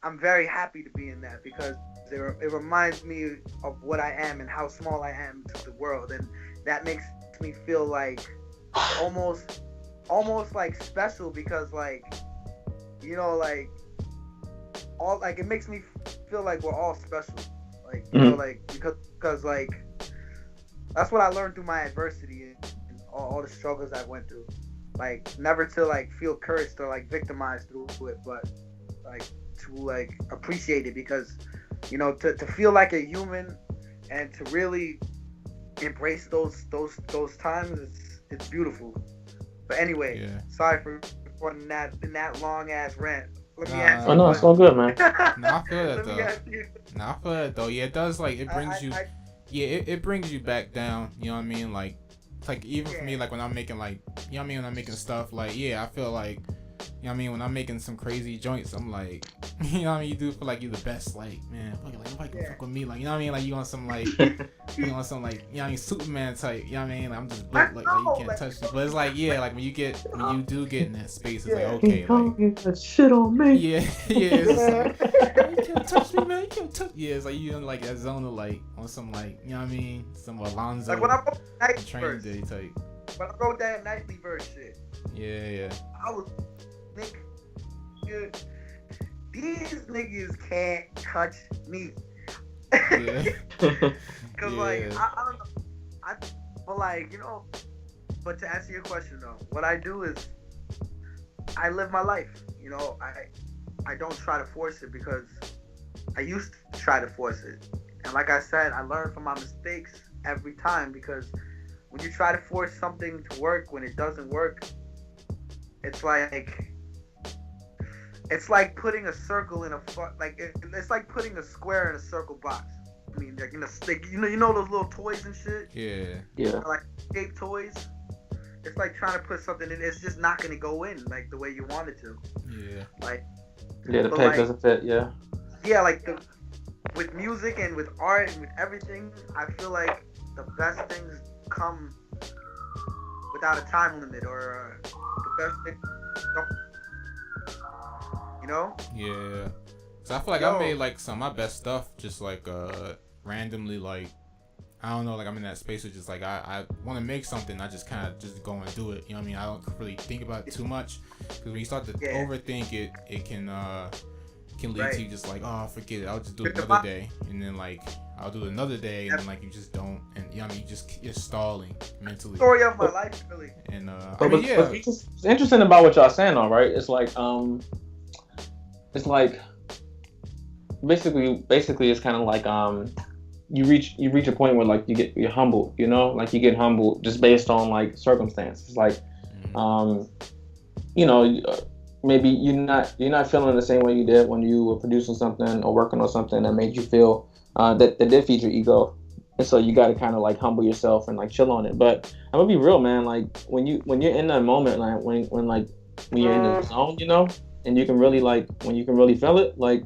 I'm very happy to be in that, because it reminds me of what I am and how small I am to the world, and that makes me feel like almost like special, because like, you know, like all, like it makes me feel like we're all special, like, you know, like because like that's what I learned through my adversity and all the struggles I went through, like never to like feel cursed or like victimized through it, but like to like appreciate it, because, you know, to feel like a human and to really embrace those times, it's beautiful. But anyway, sorry for running that long ass rant. Let me ask you. Oh no, it's all good, man. I feel that though. Yeah, it does, like it brings you. It brings you back down. You know what I mean? Like, it's like even for me, like when I'm making like, you know what I mean, when I'm making stuff, like I feel like, you know what I mean, when I'm making some crazy joints, I'm like, you know what I mean, you do feel like you're the best, like, man, like nobody can fuck with me, like, you know what I mean, like you on some like, you know what I mean, Superman type, you know what I mean, like, I'm just built like you can't touch me, but it's like, like when you do get in that space, it's like, okay, like, that shit on me. It's like, you can't touch me, man, you can't touch. It's like you in like that zone of like on some like, you know what I mean, some Alonzo, like when I wrote Nightly Training Day type. When I wrote that Nightly verse shit, I was thinking, these niggas can't touch me. Cause like I don't know, but like, you know, but to answer your question though, what I do is I live my life. You know, I don't try to force it, because I used to try to force it, and like I said, I learn from my mistakes every time, because when you try to force something to work, when it doesn't work, it's like putting a circle in a it's like putting a square in a circle box. I mean, like in a stick. You know those little toys and shit. Yeah. Like shape toys. It's like trying to put something in. It's just not gonna go in like the way you want it to. Yeah. Like. Yeah, the peg doesn't fit. Yeah. Yeah, like with music and with art and with everything, I feel like the best things come without a time limit, or the best things don't. You know? Yeah. So I feel like I made like some of my best stuff just like randomly, like I don't know, like I'm in that space of just like I want to make something, I just kind of just go and do it. You know what I mean? I don't really think about it too much, because when you start to overthink it, it can lead to you just like, oh, forget it, I'll just do it another day, and then like I'll do it another day, and then like you just don't, and you know what I mean, you're stalling mentally. Story of my life, really. And but it's interesting about what y'all saying, though, right? It's like basically it's kind of like you reach a point where like you're humbled, you know, like you get humbled just based on like circumstances, like you know, maybe you're not feeling the same way you did when you were producing something or working on something that made you feel that did feed your ego, and so you got to kind of like humble yourself and like chill on it. But I'm gonna be real, man, like when you're in that moment, like when you're in the zone, you know, and you can really like when you can really feel it, like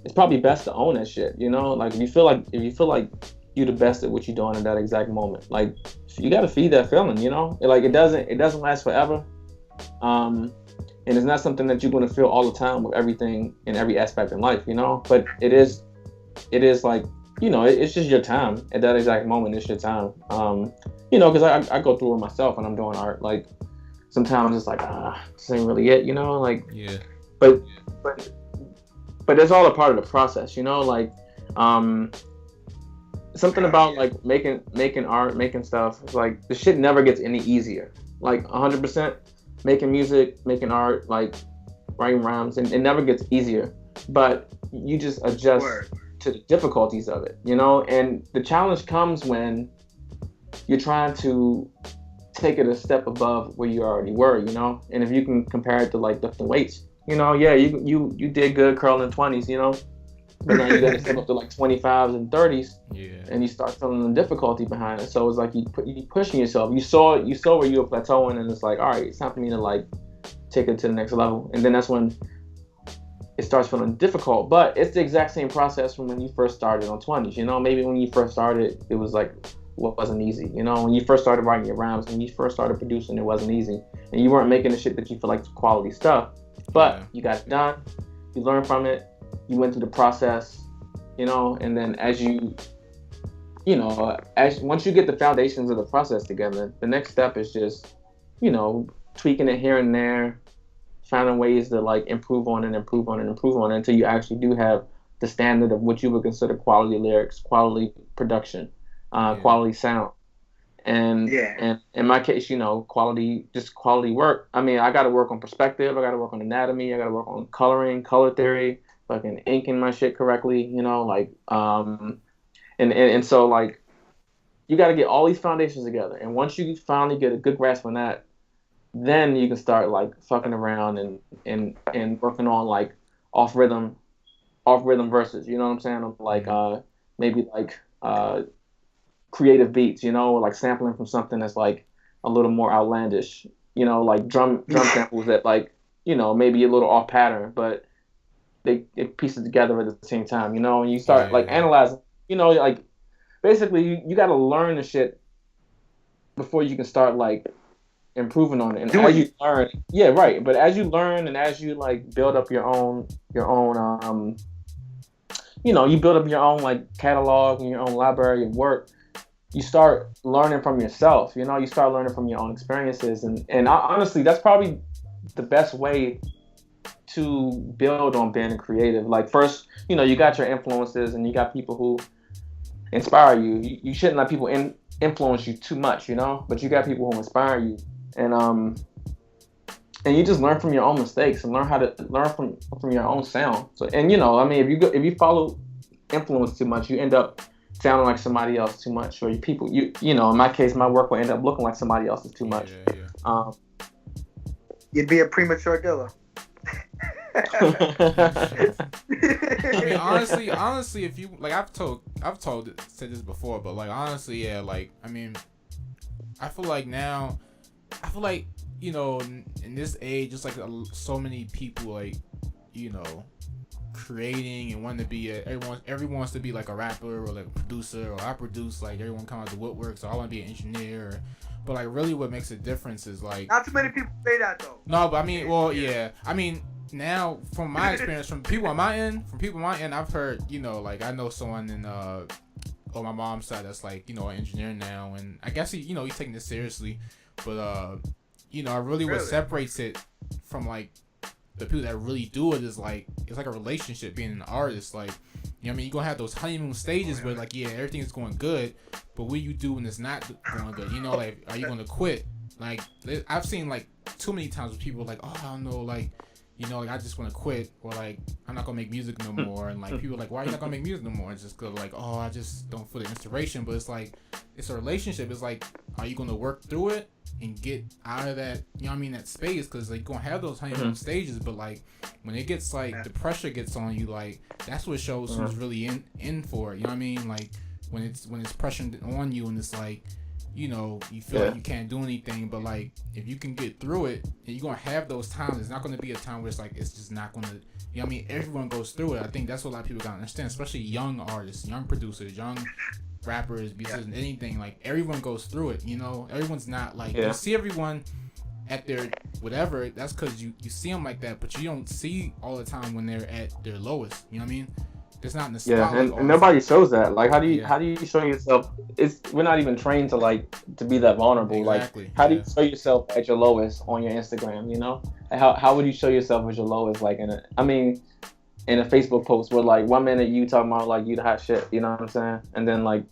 it's probably best to own that shit, you know. Like if you feel like you're the best at what you're doing at that exact moment, like you got to feed that feeling, you know. Like it doesn't last forever, and it's not something that you're going to feel all the time with everything in every aspect in life, you know. But it is like, you know, it's just your time at that exact moment. It's your time, you know, because I go through it myself when I'm doing art. Like sometimes it's like, this ain't really it, you know, like but it's all a part of the process, you know, like something about like making art, making stuff, like the shit never gets any easier. Like 100% making music, making art, like writing rhymes, and it never gets easier, but you just adjust to the difficulties of it, you know. And the challenge comes when you're trying to take it a step above where you already were, you know. And if you can compare it to like lifting weights, you know, yeah, you did good curling 20s, you know, but now you got to step up to like 25s and 30s, and you start feeling the difficulty behind it. So it's like you pushing yourself. You saw where you were plateauing, and it's like, all right, it's time for me to like take it to the next level. And then that's when it starts feeling difficult. But it's the exact same process from when you first started on 20s. You know, maybe when you first started, it was like wasn't easy. You know, when you first started writing your rhymes, when you first started producing, it wasn't easy, and you weren't making the shit that you feel like quality stuff. But you got it done, you learned from it, you went through the process, you know, and then as once you get the foundations of the process together, the next step is just, you know, tweaking it here and there, finding ways to like improve on it until you actually do have the standard of what you would consider quality lyrics, quality production, quality sound. And in my case, you know, quality work. I mean, I got to work on perspective. I got to work on anatomy. I got to work on coloring, color theory, fucking inking my shit correctly, you know, like, and so like, you got to get all these foundations together. And once you finally get a good grasp on that, then you can start like fucking around and working on like off rhythm verses, you know what I'm saying? Like, maybe like, creative beats, you know, like sampling from something that's like a little more outlandish, you know, like drum samples that like, you know, maybe a little off pattern, but it pieces together at the same time, you know. And you start like analyzing, you know, like basically you got to learn the shit before you can start like improving on it. And as you learn, but as you learn and as you like build up your own you know, you build up your own like catalog and your own library of work, you start learning from yourself, you know, you start learning from your own experiences. And honestly, that's probably the best way to build on being creative. Like first, you know, you got your influences and you got people who inspire you. You shouldn't let people influence you too much, you know, but you got people who inspire you. And you just learn from your own mistakes and learn how to learn from your own sound. So, and you know, I mean, if you follow influence too much, you end up sounding like somebody else too much, or you know, in my case, my work will end up looking like somebody else's too much. You'd be a premature Dilla. I mean, honestly, if you like, said this before, but like, honestly, yeah, like, I mean, I feel like now, you know, in this age, just like so many people, like, you know, creating and wanting to be everyone wants to be like a rapper or like a producer, or I produce, like, everyone come out the woodwork, so I want to be an engineer. But like, really, what makes a difference is like, not too many people say that though. No, but I mean, well, yeah, I mean, now from my experience, from people on my end, I've heard, you know, like, I know someone on my mom's side that's like, you know, an engineer now, and I guess he's taking this seriously, but you know, what separates it from like the people that really do it is like, it's like a relationship being an artist. Like, you know what I mean, you're gonna have those honeymoon stages where like, yeah, everything's going good, but what you do when it's not going good, you know, like, are you gonna quit? Like, I've seen like too many times where people are like, oh, I don't know, like, you know, like, I just want to quit, or like, I'm not gonna make music no more, and like, people are like, why are you not gonna make music no more? It's just cause like, oh, I just don't feel the inspiration. But it's like, it's a relationship. It's like, are you gonna work through it and get out of that, you know what I mean, that space? Because like, you're gonna have those honeymoon stages, but like, when it gets like, the pressure gets on you, like, that's what shows who's really in for it. You know what I mean? Like, when it's pressured on you, and it's like, you know, you feel like you can't do anything, but like, if you can get through it, and you're gonna have those times, it's not gonna be a time where it's like, it's just not gonna, you know what I mean, everyone goes through it. I think that's what a lot of people gotta understand, especially young artists, young producers, young rappers, musicians, anything, like, everyone goes through it, you know. Everyone's not like, you see everyone at their whatever, that's because you see them like that, but you don't see all the time when they're at their lowest, you know what I mean? It's not in the spotlight. And nobody shows that. Like, how do you show yourself? We're not even trained to be that vulnerable. Exactly. Like, how do you show yourself at your lowest on your Instagram? You know, how would you show yourself at your lowest? Like, in a Facebook post where like 1 minute you talking about like you the hot shit, you know what I'm saying, and then like,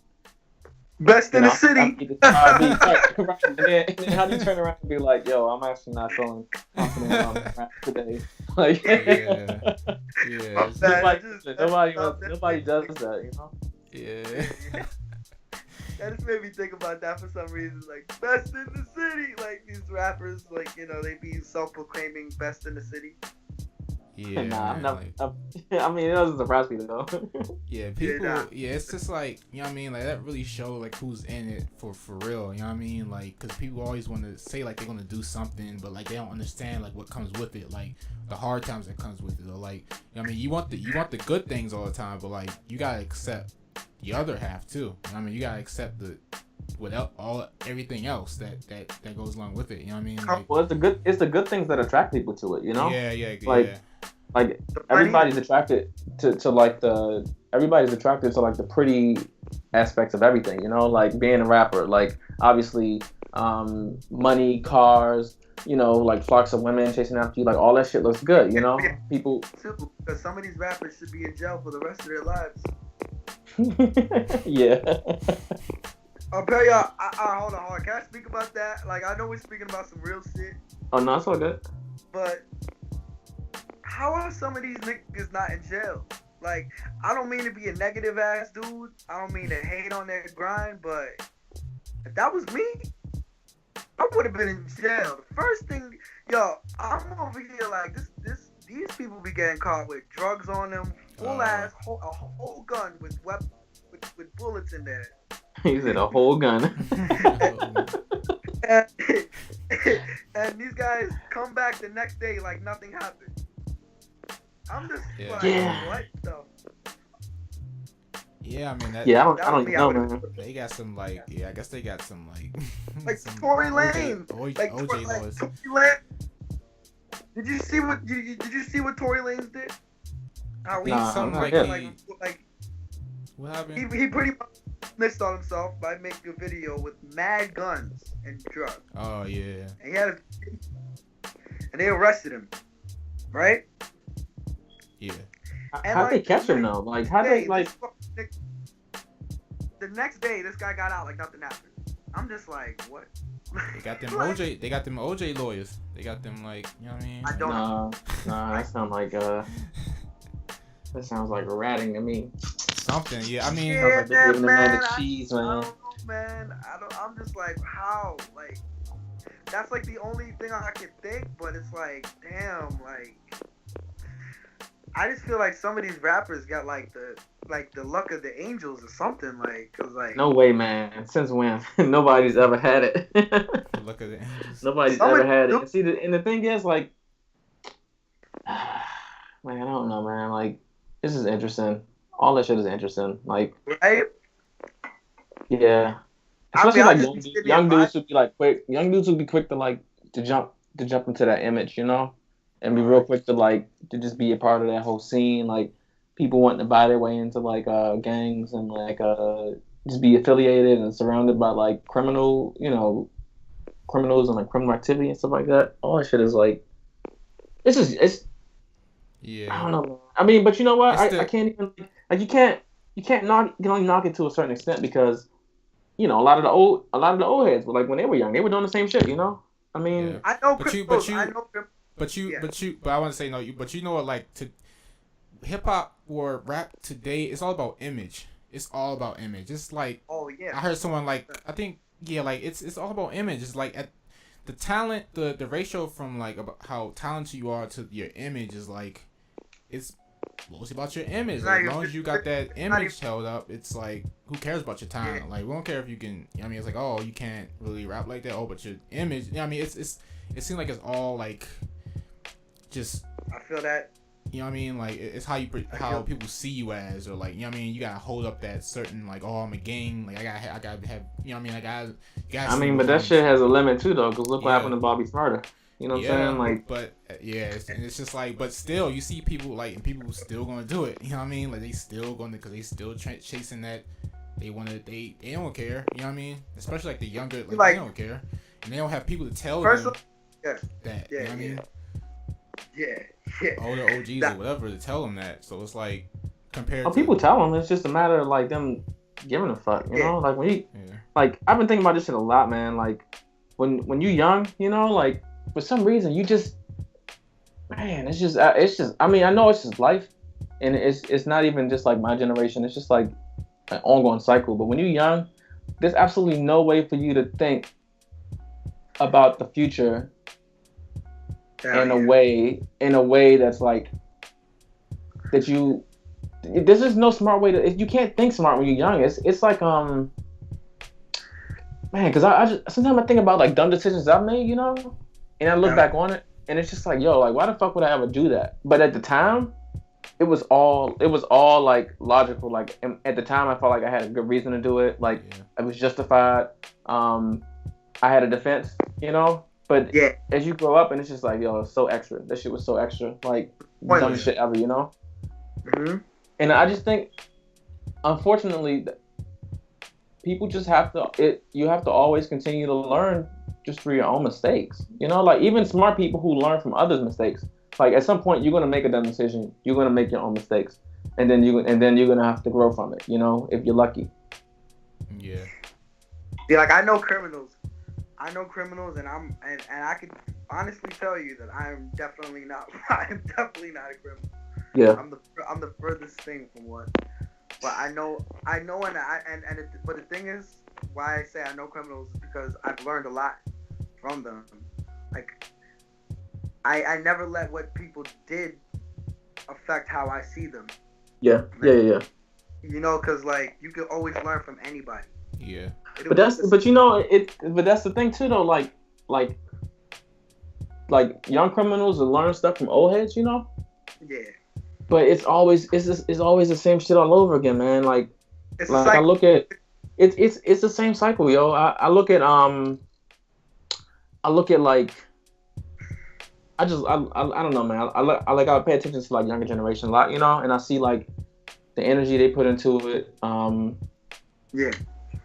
best in the city. And then how do you turn around and be like, yo, I'm actually not feeling confident on rap today. Like, nobody does that, you know? Yeah. That just made me think about that for some reason. Like, best in the city. Like, these rappers, like, you know, they be self-proclaiming best in the city. Yeah, nah, man, I mean, it doesn't surprise me though. Yeah, people. Yeah, it's just like, you know what I mean. Like, that really shows like who's in it for real. You know what I mean? Like, because people always want to say like they're gonna do something, but like they don't understand like what comes with it, like the hard times that comes with it. Or like, you know what I mean, you want the good things all the time, but like you gotta accept the other half too. You know what I mean, you gotta accept everything else that goes along with it. You know what I mean? Like, well, it's the good things that attract people to it. You know? Yeah. Like everybody's attracted to like the pretty aspects of everything, you know, like being a rapper, like obviously money, cars, you know, like flocks of women chasing after you, like all that shit looks good, you know. People, because some of these rappers should be in jail for the rest of their lives. Yeah. I'll tell y'all, hold on, can I speak about that? Like, I know we're speaking about some real shit. Oh no, it's all good. But how are some of these niggas not in jail? Like, I don't mean to be a negative ass dude. I don't mean to hate on their grind, but if that was me, I would have been in jail. The first thing, I'm over here like these people be getting caught with drugs on them, a whole gun with bullets in there. He said a whole gun. and these guys come back the next day like nothing happened. I'm just what the? Yeah, I mean that. Yeah, I don't know, man. They got some like, I guess they got some like Tory Lanez, OJ Lewis. Did you see what Tory Lanez did? How he what happened? He pretty much snitched on himself by making a video with mad guns and drugs. Oh yeah. And and they arrested him, right? Yeah. How'd they catch him though? Like, how they like? The next day, this guy got out like nothing happened. I'm just like, what? They got them OJ. They got them OJ lawyers. They got them like, you know what I mean? I don't know. Nah, that sounds like ratting to me. Something, yeah. I mean, like man, the cheese, man. I don't know, man. I'm just like, how? Like, that's like the only thing I can think. But it's like, damn, like I just feel like some of these rappers got like the luck of the angels or something. Like, cause like No way, man. Since when? Nobody's ever had it. The luck of the angels. Nobody's ever had it. See, and the thing is, like, man, I don't know, man. Like, this is interesting. All that shit is interesting. Like, right? Yeah. Especially like young dudes would be like quick. Young dudes would be quick to like to jump into that image, you know, and be real quick to like to just be a part of that whole scene. Like people wanting to buy their way into like gangs and like just be affiliated and surrounded by like criminals and like criminal activity and stuff like that. All that shit is like it's yeah. I don't know. I mean, but you know what? I can't even like you can only knock it to a certain extent because you know a lot of the old heads were like when they were young they were doing the same shit, you know. I mean, yeah. I know, but I want to say no. But you know what? Like to hip hop or rap today, it's all about image. It's all about image. It's like I heard someone like I think like it's all about image. It's like at the talent, the ratio from like about how talented you are to your image is like it's mostly about your image. Like, as long as you got that image held up, it's like who cares about your talent? Yeah. Like we don't care if you can. I mean, it's like you can't really rap like that. But your image. I mean, it seems like it's all like just. I feel that. You know what I mean? Like it's how people see you as, or like you know what I mean. You gotta hold up that certain like I'm a gang. Like I gotta have you know what I mean. I gotta. I mean, but that shit has a limit too, though. Cause look what happened to Bobby Smarter. You know what I'm saying? Like, but it's just like, but still, you see people like, and people still gonna do it. You know what I mean? Like they still because they still chasing that. They don't care. You know what I mean? Especially like the younger, like they don't care, and they don't have people to tell them that. You know what I mean? Yeah. Older OGs or whatever to tell them that. So it's like compared. to people tell them. It's just a matter of like them giving a fuck. You know, like when like I've been thinking about this shit a lot, man. Like when you young, you know, like. For some reason, you just, man, it's just. I mean, I know it's just life, and it's not even just like my generation. It's just like an ongoing cycle. But when you're young, there's absolutely no way for you to think about the future in a way that's like that you. There's just no smart way to. You can't think smart when you're young. It's like man, because I just sometimes I think about like dumb decisions I've made, you know. And I look back on it, and it's just like, yo, like, why the fuck would I ever do that? But at the time, it was all like logical. Like at the time, I felt like I had a good reason to do it. Like it was justified. I had a defense, you know. But as you grow up, and it's just like, yo, it's so extra. That shit was so extra. Like dumbest shit ever, you know. Mm-hmm. And I just think, unfortunately, people just have to. You have to always continue to learn. Just through your own mistakes, you know, like even smart people who learn from others' mistakes. Like at some point, you're gonna make a dumb decision. You're gonna make your own mistakes, and then you're gonna have to grow from it. You know, if you're lucky. Yeah. Yeah, like I know criminals, and I can honestly tell you that I'm definitely not. I'm definitely not a criminal. Yeah. I'm the furthest thing from one. But I know, but the thing is, why I say I know criminals is because I've learned a lot from them. Like, I never let what people did affect how I see them. Yeah. You know, because like you can always learn from anybody. Yeah. But that's the thing too, though. Like young criminals will learn stuff from old heads, you know. Yeah. But it's always the same shit all over again, man. Like I look at. It's the same cycle, yo. I look at like I don't know, man. I pay attention to like younger generation a lot, you know, and I see like the energy they put into it.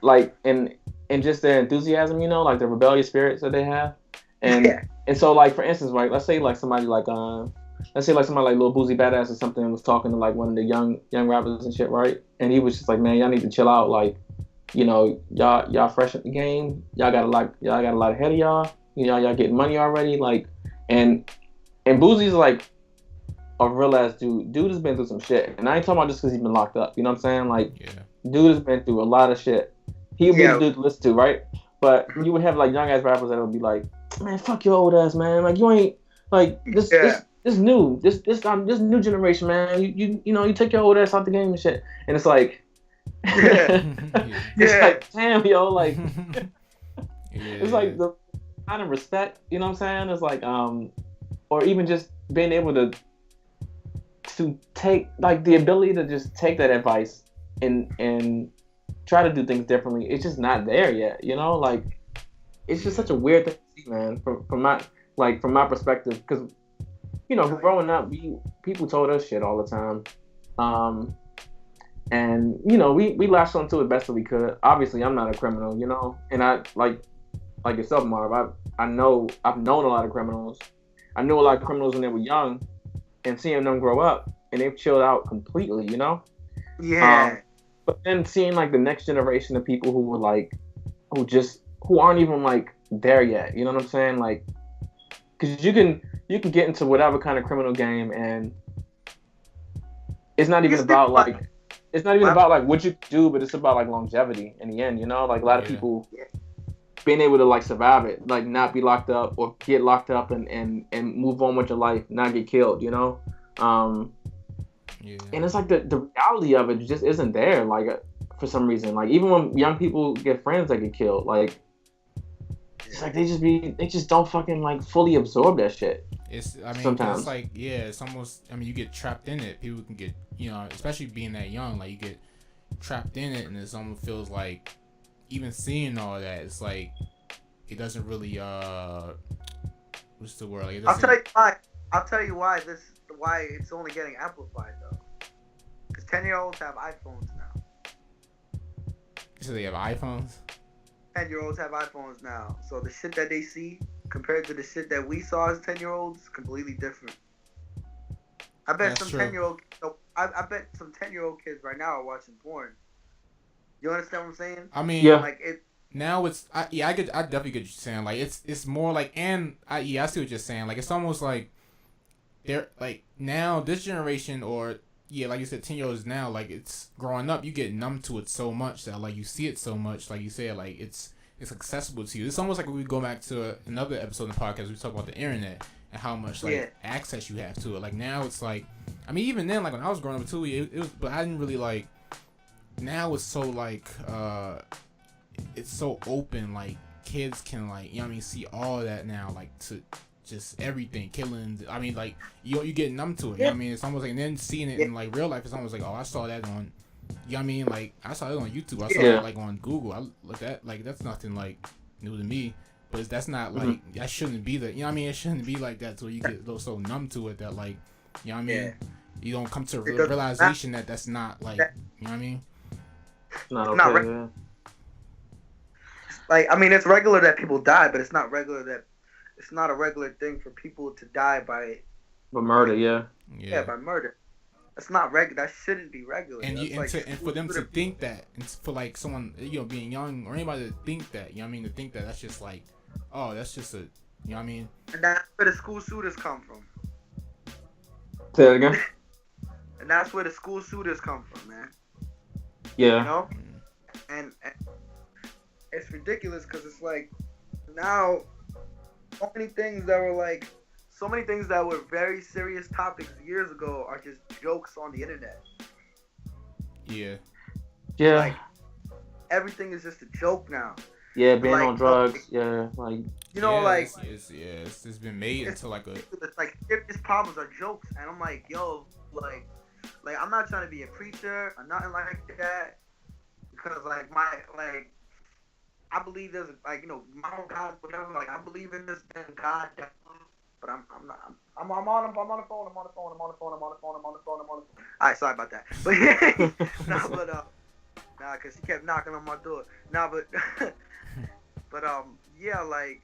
Like and just their enthusiasm, you know, like the rebellious spirits that they have, and so like for instance, like let's say like somebody like Lil Boozy Badass or something was talking to like one of the young rappers and shit, right? And he was just like, man, y'all need to chill out, like. You know, y'all fresh at the game. Y'all got a lot ahead of y'all. You know, y'all getting money already. Like, and Boozy's like a real ass dude. Dude has been through some shit, and I ain't talking about just because he's been locked up. You know what I'm saying? Like, dude has been through a lot of shit. He'll be the dude to listen to, right? But you would have like young ass rappers that would be like, man, fuck your old ass, man. Like you ain't like this new generation, man. You take your old ass out the game and shit. And it's like, Yeah. it's like, damn, yo, like, Yeah. it's like the kind of respect, you know what I'm saying? It's like, or even just being able to take like the ability to just take that advice and try to do things differently. It's just not there yet, you know? Like, it's just such a weird thing to see, man. From my perspective, because you know, growing up, people told us shit all the time, and you know, we latched onto it best that we could. Obviously, I'm not a criminal, you know, and I like yourself, Marv. I've known a lot of criminals. I knew a lot of criminals when they were young, and seeing them grow up and they've chilled out completely, you know. Yeah. But then seeing like the next generation of people who were like, who aren't even like there yet, you know what I'm saying? Like, because you can get into whatever kind of criminal game, and it's not even about like what you do, but it's about like longevity in the end, you know. Like a lot of people being able to like survive it, like not be locked up or get locked up and move on with your life, not get killed, you know. And it's like the reality of it just isn't there, like for some reason. Like even when young people get friends that get killed, like it's like they just don't fucking like fully absorb that shit. Sometimes it's like, it's almost, you get trapped in it. People can get, especially being that young, like you get trapped in it, and it almost feels like even seeing all that, it's like it doesn't really what's the word? Like, I'll tell you why it's only getting amplified though. Because 10-year-olds have iPhones now. So they have iPhones? 10-year-olds have iPhones now. So the shit that they see compared to the shit that we saw as 10-year-olds is completely different. I bet some 10-year-old kids right now are watching porn. You understand what I'm saying? I mean, like it. Now it's I definitely get what you're saying. Like it's more like, and I see what you're saying. Like it's almost like they're like now this generation, or like you said, 10-year-olds now, like it's growing up, you get numb to it so much that like you see it so much, like you said, like it's accessible to you. It's almost like when we go back to another episode of the podcast, we talk about the internet and how much like access you have to it. Like now it's like, even then, like when I was growing up too, it was, but I didn't really like. Now it's so like it's so open, like kids can like see all that now, like to just everything, killing. Like you get numb to it. You know what I mean? It's almost like, and then seeing it in like real life, it's almost like, oh, I saw that on. You know what I mean? Like I saw it on YouTube. I saw it like on Google. I looked at like that's nothing like new to me. But that's not like that shouldn't be that. You know what I mean? It shouldn't be like that. So you get so numb to it that like, you know what I mean? Yeah. You don't come to a realization that that's not like, you know what I mean? Not okay. Like it's regular that people die, but it's not a regular thing for people to die by murder. By murder. That's not regular. That shouldn't be regular. And for them to think that, and for like someone being young or anybody to think that, you know what I mean, to think that that's just like, oh, that's just a, you know what I mean. And that's where the school shooters come from. Say that again. And that's where the school shooters come from, man. Yeah. You know? And it's ridiculous because it's like now so many things that were very serious topics years ago are just jokes on the internet. Yeah. Like everything is just a joke now. Yeah, being on drugs. Like it's been made into like a. It's like serious problems are jokes, and I'm like, yo, like I'm not trying to be a preacher or nothing like that, because I believe there's my own God, whatever. Like I believe in this God, but I'm not. I'm on the phone. All right, sorry about that. But because he kept knocking on my door. But like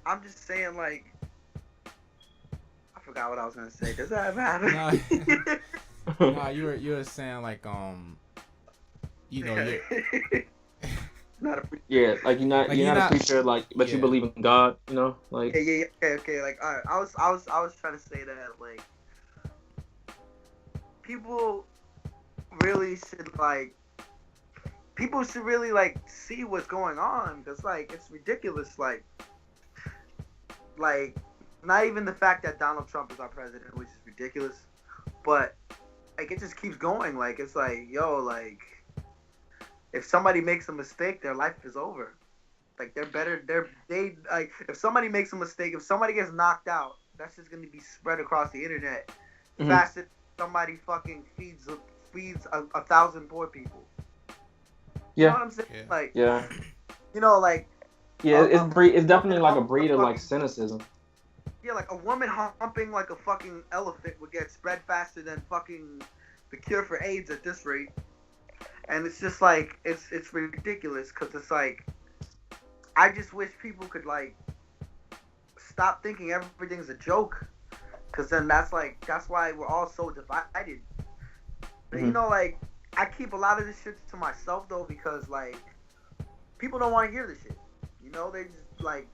I'm just saying, like, I forgot what I was gonna say. Does that ever happen? No, you were saying like you're not a preacher. Yeah, like you're not a preacher, like, but you believe in God, you know, like. Okay. Like, all right, I was trying to say that, like, people really should, like, people should really like see what's going on, because like it's ridiculous. Like not even the fact that Donald Trump is our president, which is ridiculous, but like it just keeps going. Like it's like, yo, like if somebody makes a mistake, their life is over. Like they like if somebody makes a mistake, if somebody gets knocked out, that's just gonna be spread across the internet faster than somebody fucking feeds 1,000 poor people. You know what I'm saying? Yeah. Like, yeah, you know, like, yeah, it's definitely like a breed of like cynicism. Yeah, like a woman humping like a fucking elephant would get spread faster than fucking the cure for AIDS at this rate. And it's just like, it's ridiculous, because it's like, I just wish people could like stop thinking everything's a joke, because then that's why we're all so divided. But, you know, like, I keep a lot of this shit to myself though, because like people don't want to hear this shit. You know, they just like,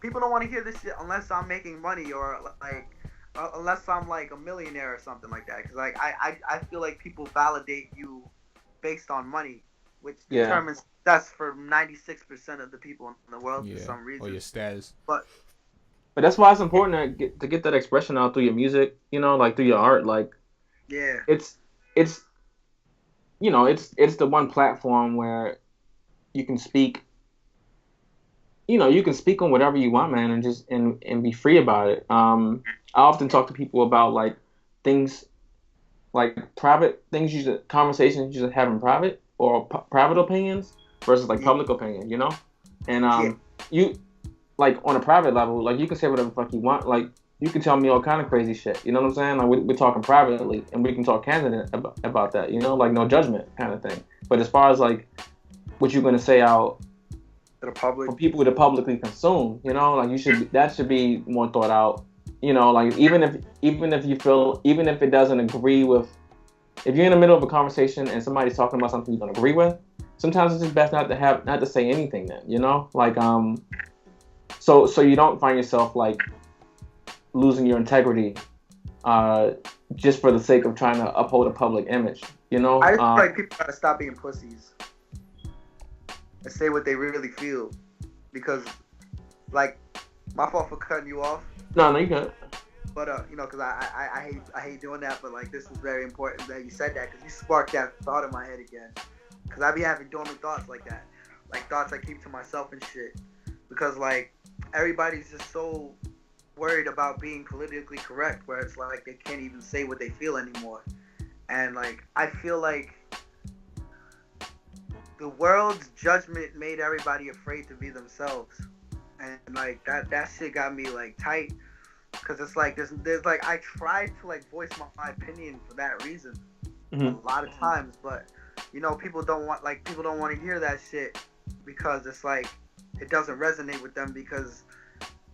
people don't want to hear this shit unless I'm making money, or like unless I'm like a millionaire or something like that. Because like I feel like people validate you based on money, which determines success for 96% of the people in the world for some reason. Or your status. But that's why it's important to get that expression out through your music. You know, like through your art. Like, it's you know, it's the one platform where you can speak. You know, you can speak on whatever you want, man, and just and be free about it. I often talk to people about like things, like private things, conversations you should have in private, or private opinions versus like public opinion. You know, and you like on a private level, like you can say whatever the fuck you want. Like you can tell me all kind of crazy shit. You know what I'm saying? Like we're talking privately, and we can talk candidly about that. You know, like no judgment kind of thing. But as far as like what you're gonna say out to the public, for people to publicly consume, you know, like that should be more thought out. You know, like even if it doesn't agree with, if you're in the middle of a conversation and somebody's talking about something you don't agree with, sometimes it's just best not to say anything then, you know, like so you don't find yourself like losing your integrity just for the sake of trying to uphold a public image, you know. I just feel like people gotta stop being pussies and say what they really feel, because like, my fault for cutting you off. No, you got it. But you know, because I hate doing that, but like this is very important that you said that, because you sparked that thought in my head again. Because I be having dormant thoughts like that, like thoughts I keep to myself and shit. Because like everybody's just so worried about being politically correct, where it's like they can't even say what they feel anymore. And like I feel like the world's judgment made everybody afraid to be themselves, and like that shit got me like tight, because it's like there's like, I tried to like voice my opinion for that reason a lot of times, but you know, people don't want to hear that shit, because it's like it doesn't resonate with them, because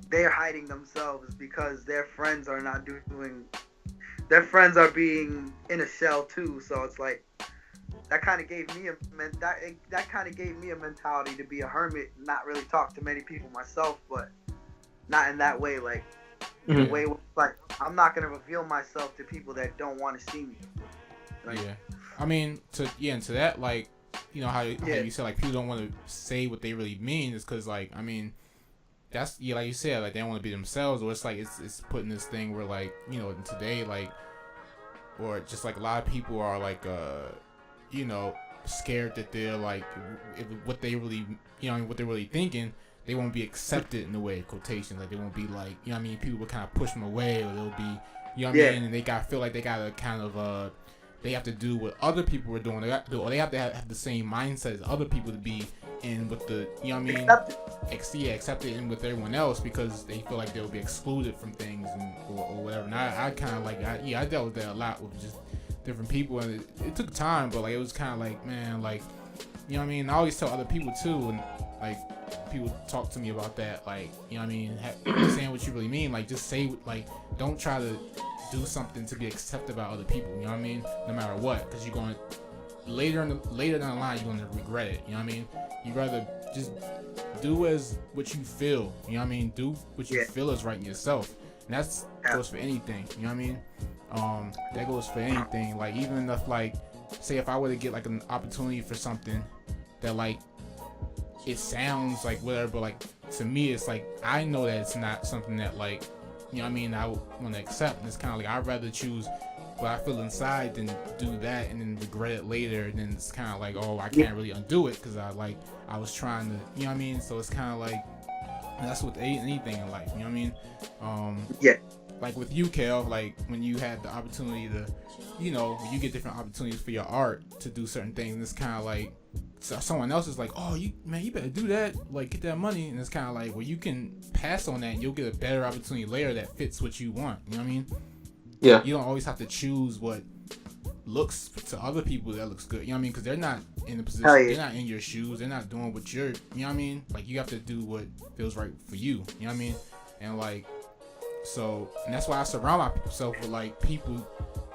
they're hiding themselves, because their friends are not doing, their friends are being in a shell too. So it's like that kind of gave me a mentality to be a hermit, not really talk to many people myself, but not in that way, like in a way like I'm not gonna reveal myself to people that don't want to see me. Like, I mean, to that, like, you know how you said like people don't want to say what they really mean, is because like, I mean, that's like you said, like they don't want to be themselves, or it's like it's putting this thing where like, you know, today, like, or just like a lot of people are like you know, scared that they're like, what they really, you know, what they're really thinking, they won't be accepted in the way, quotation, like they won't be like, you know what I mean, people will kind of push them away, or they'll be, you know what I mean, and they feel like they gotta kind of they have to do what other people are doing, or they have to have the same mindset as other people to be in with the, you know what I mean, accepted in with everyone else, because they feel like they'll be excluded from things or whatever. And I kind of like, I dealt with that a lot with just different people, and it took time, but like it was kind of like, man, like, you know what I mean, I always tell other people too, and like people talk to me about that, like, you know what I mean, saying what you really mean, like just say, like, don't try to do something to be accepted by other people, you know what I mean, no matter what, because you're going to later down the line, you're going to regret it, you know what I mean. You rather just do as what you feel, you know what I mean, do what you feel is right in yourself, and that goes for anything, you know what I mean. That goes for anything, like even if like say if I were to get like an opportunity for something that like it sounds like whatever, but like to me it's like I know that it's not something that like, you know what I mean, I want to accept. And it's kind of like I'd rather choose what I feel inside than do that and then regret it later. And then it's kind of like, oh, I can't really undo it because I was trying to, you know what I mean. So it's kind of like that's with anything in life, you know what I mean. Like with you, Kel, like when you had the opportunity to, you know, you get different opportunities for your art to do certain things, and it's kind of like someone else is like, oh, you better do that, like get that money, and it's kind of like, well, you can pass on that and you'll get a better opportunity later that fits what you want, you know what I mean. Yeah, you don't always have to choose what looks to other people that looks good, you know what I mean, because they're not in the position, they're not in your shoes, they're not doing what you're, you know what I mean. Like you have to do what feels right for you, you know what I mean. And like, so, and that's why I surround myself with like people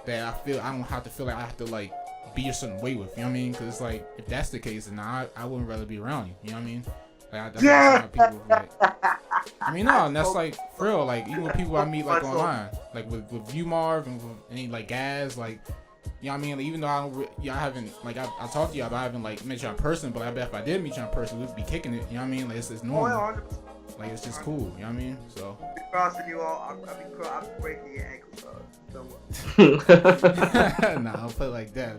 that I don't have to feel like I have to like be a certain way with, you know what I mean? Because it's like, if that's the case, then I wouldn't rather be around you, you know what I mean? Like, that's why I surround people with, like, I mean, no, and that's like for real. Like even with people I meet like online, like with you, Marv, and with any like guys, like, you know what I mean? Like, even though I haven't like I talked to you, but I haven't like met you in person. But I bet if I did meet you in person, we'd be kicking it. You know what I mean? Like it's normal. Like it's just cool. You know what I mean? So. Crossing you all, I'm breaking your ankles. Nah, I'll play like that.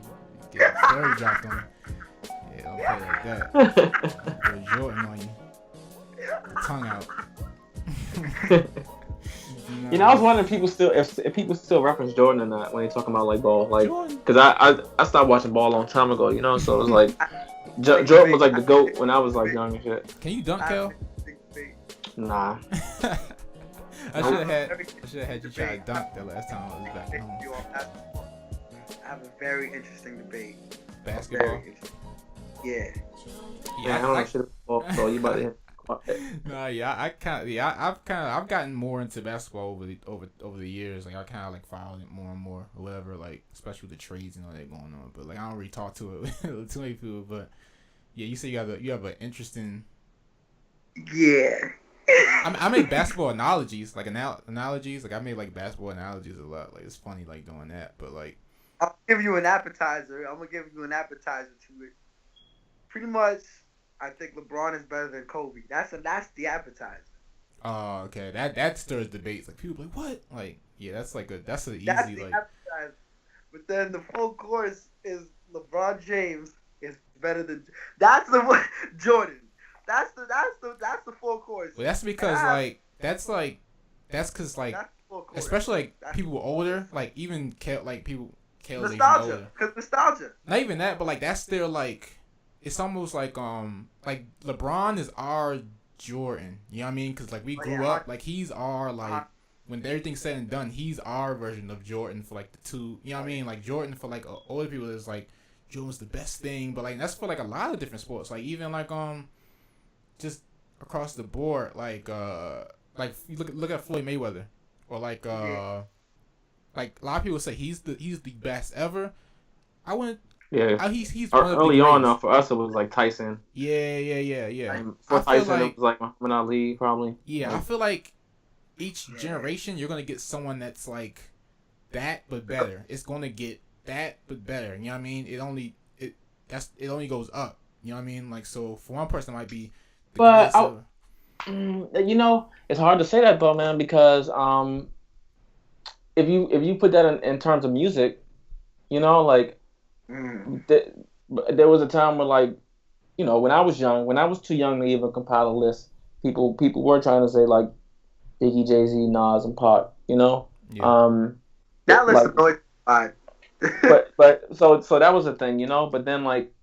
Get a story dropped on me. Yeah, I'll play like that. Put Jordan on you. Tongue out. You know, I was wondering if people still reference Jordan or not when they talking about like ball, like, because I stopped watching ball a long time ago, you know, so it was like Jordan was like the GOAT when I was like young and shit. Can you dunk, Kel? Nah. I should have had you try to dunk the last time I was back home. I have a very interesting debate. Basketball? Yeah. I don't know shit about so you about to No, yeah, I've gotten more into basketball over the years. Like I kind of like followed it more and more, or whatever. Like especially with the trades and all that going on. But like I don't really talk to it with too many people. But yeah, you say you have an interesting. Yeah. I make basketball analogies, like analogies. Like I make like basketball analogies a lot. Like it's funny like doing that. But like I'll give you an appetizer. I'm gonna give you an appetizer to it. Pretty much. I think LeBron is better than Kobe. That's the appetizer. Oh, okay. That stirs debates. Like people are like, what? Like, yeah, that's an easy the like. Appetizer. But then the full course is LeBron James is better than Jordan. That's the full course. Well, that's because that's because especially like people older, like even like people nostalgia, because nostalgia. Not even that, but like that's still like. It's almost like LeBron is our Jordan, you know what I mean? Because like we grew up, like he's our like when everything's said and done, he's our version of Jordan for like the two, you know what I mean? Like Jordan for like older people is like Jordan's the best thing, but like that's for like a lot of different sports, like even like just across the board, like you look at Floyd Mayweather, or like like a lot of people say he's the best ever. I wouldn't. Yeah, he's early on though. For us, it was like Tyson. Yeah. For Tyson, it was like Muhammad Ali, probably. Yeah, I feel like each generation you're gonna get someone that's like that but better. It's gonna get that but better. You know what I mean? It only goes up. You know what I mean? Like so, for one person, it might be. But you know, it's hard to say that though, man, because if you put that in terms of music, you know, like. There was a time where, like, you know, when I was too young to even compile a list, people were trying to say like Biggie, Jay-Z, Nas, and Pac, you know. Yeah. That list is really fine. but so that was a thing, you know. But then like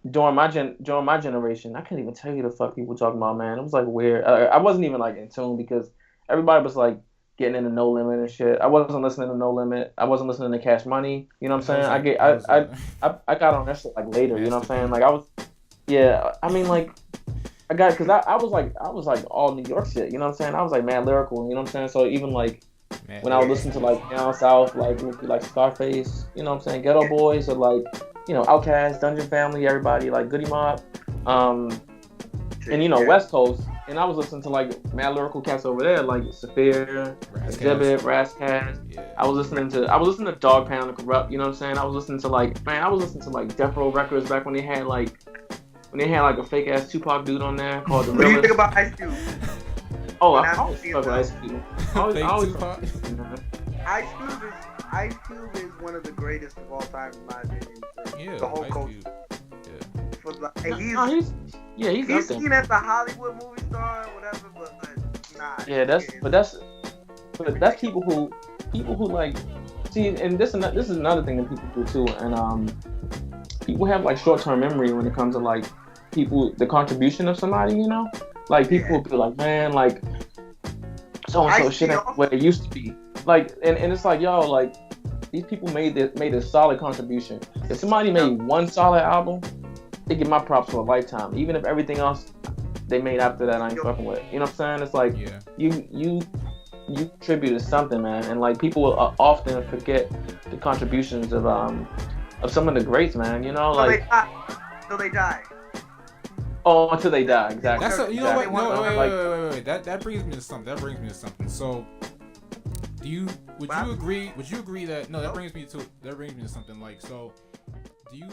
during my generation, I can't even tell you the fuck people talking about, man. It was like weird. I wasn't even like in tune because everybody was like getting into No Limit and shit. I wasn't listening to No Limit. I wasn't listening to Cash Money. You know what I'm saying? I got on that shit like later. You know what I'm saying? Like I was, yeah. I mean like I got because I was like all New York shit. You know what I'm saying? I was like mad lyrical. You know what I'm saying? So even like when I would listen to like Down South, like Scarface. You know what I'm saying? Ghetto Boys or like you know Outkast, Dungeon Family, everybody like Goody Mob. And you know West Coast and I was listening to like mad lyrical cats over there, like Saphir, Exhibit, Razzcast. Yeah. I was listening to Dog Pound and Corrupt. You know what I'm saying? I was listening to like Death Row Records back when they had like a fake ass Tupac dude on there called the What do you Realest. think about Ice Cube? Oh, I always fuck with Ice Cube. Fake always Tupac. Ice Cube is one of the greatest of all time in my opinion. Yeah, The whole Ice culture. Cube. For the, he's he's up there. seen as a Hollywood movie star or whatever, but nah. Yeah, that's people who like see, and this is another thing that people do too, and people have like short-term memory when it comes to like the contribution of somebody, you know, like people will be like, man, like so and so shit ain't what it used to be, like, and it's like, yo, like these people made a solid contribution. If somebody made one solid album, they get my props for a lifetime, even if everything else they made after that I ain't fucking with. You know what I'm saying? It's like you contributed something, man, and like people will often forget the contributions of some of the greats, man. You know, like until they die. Oh, until they die, exactly. That's you know what? No, wait. That brings me to something. So, would you agree? Would you agree that that brings me to something like so? Do you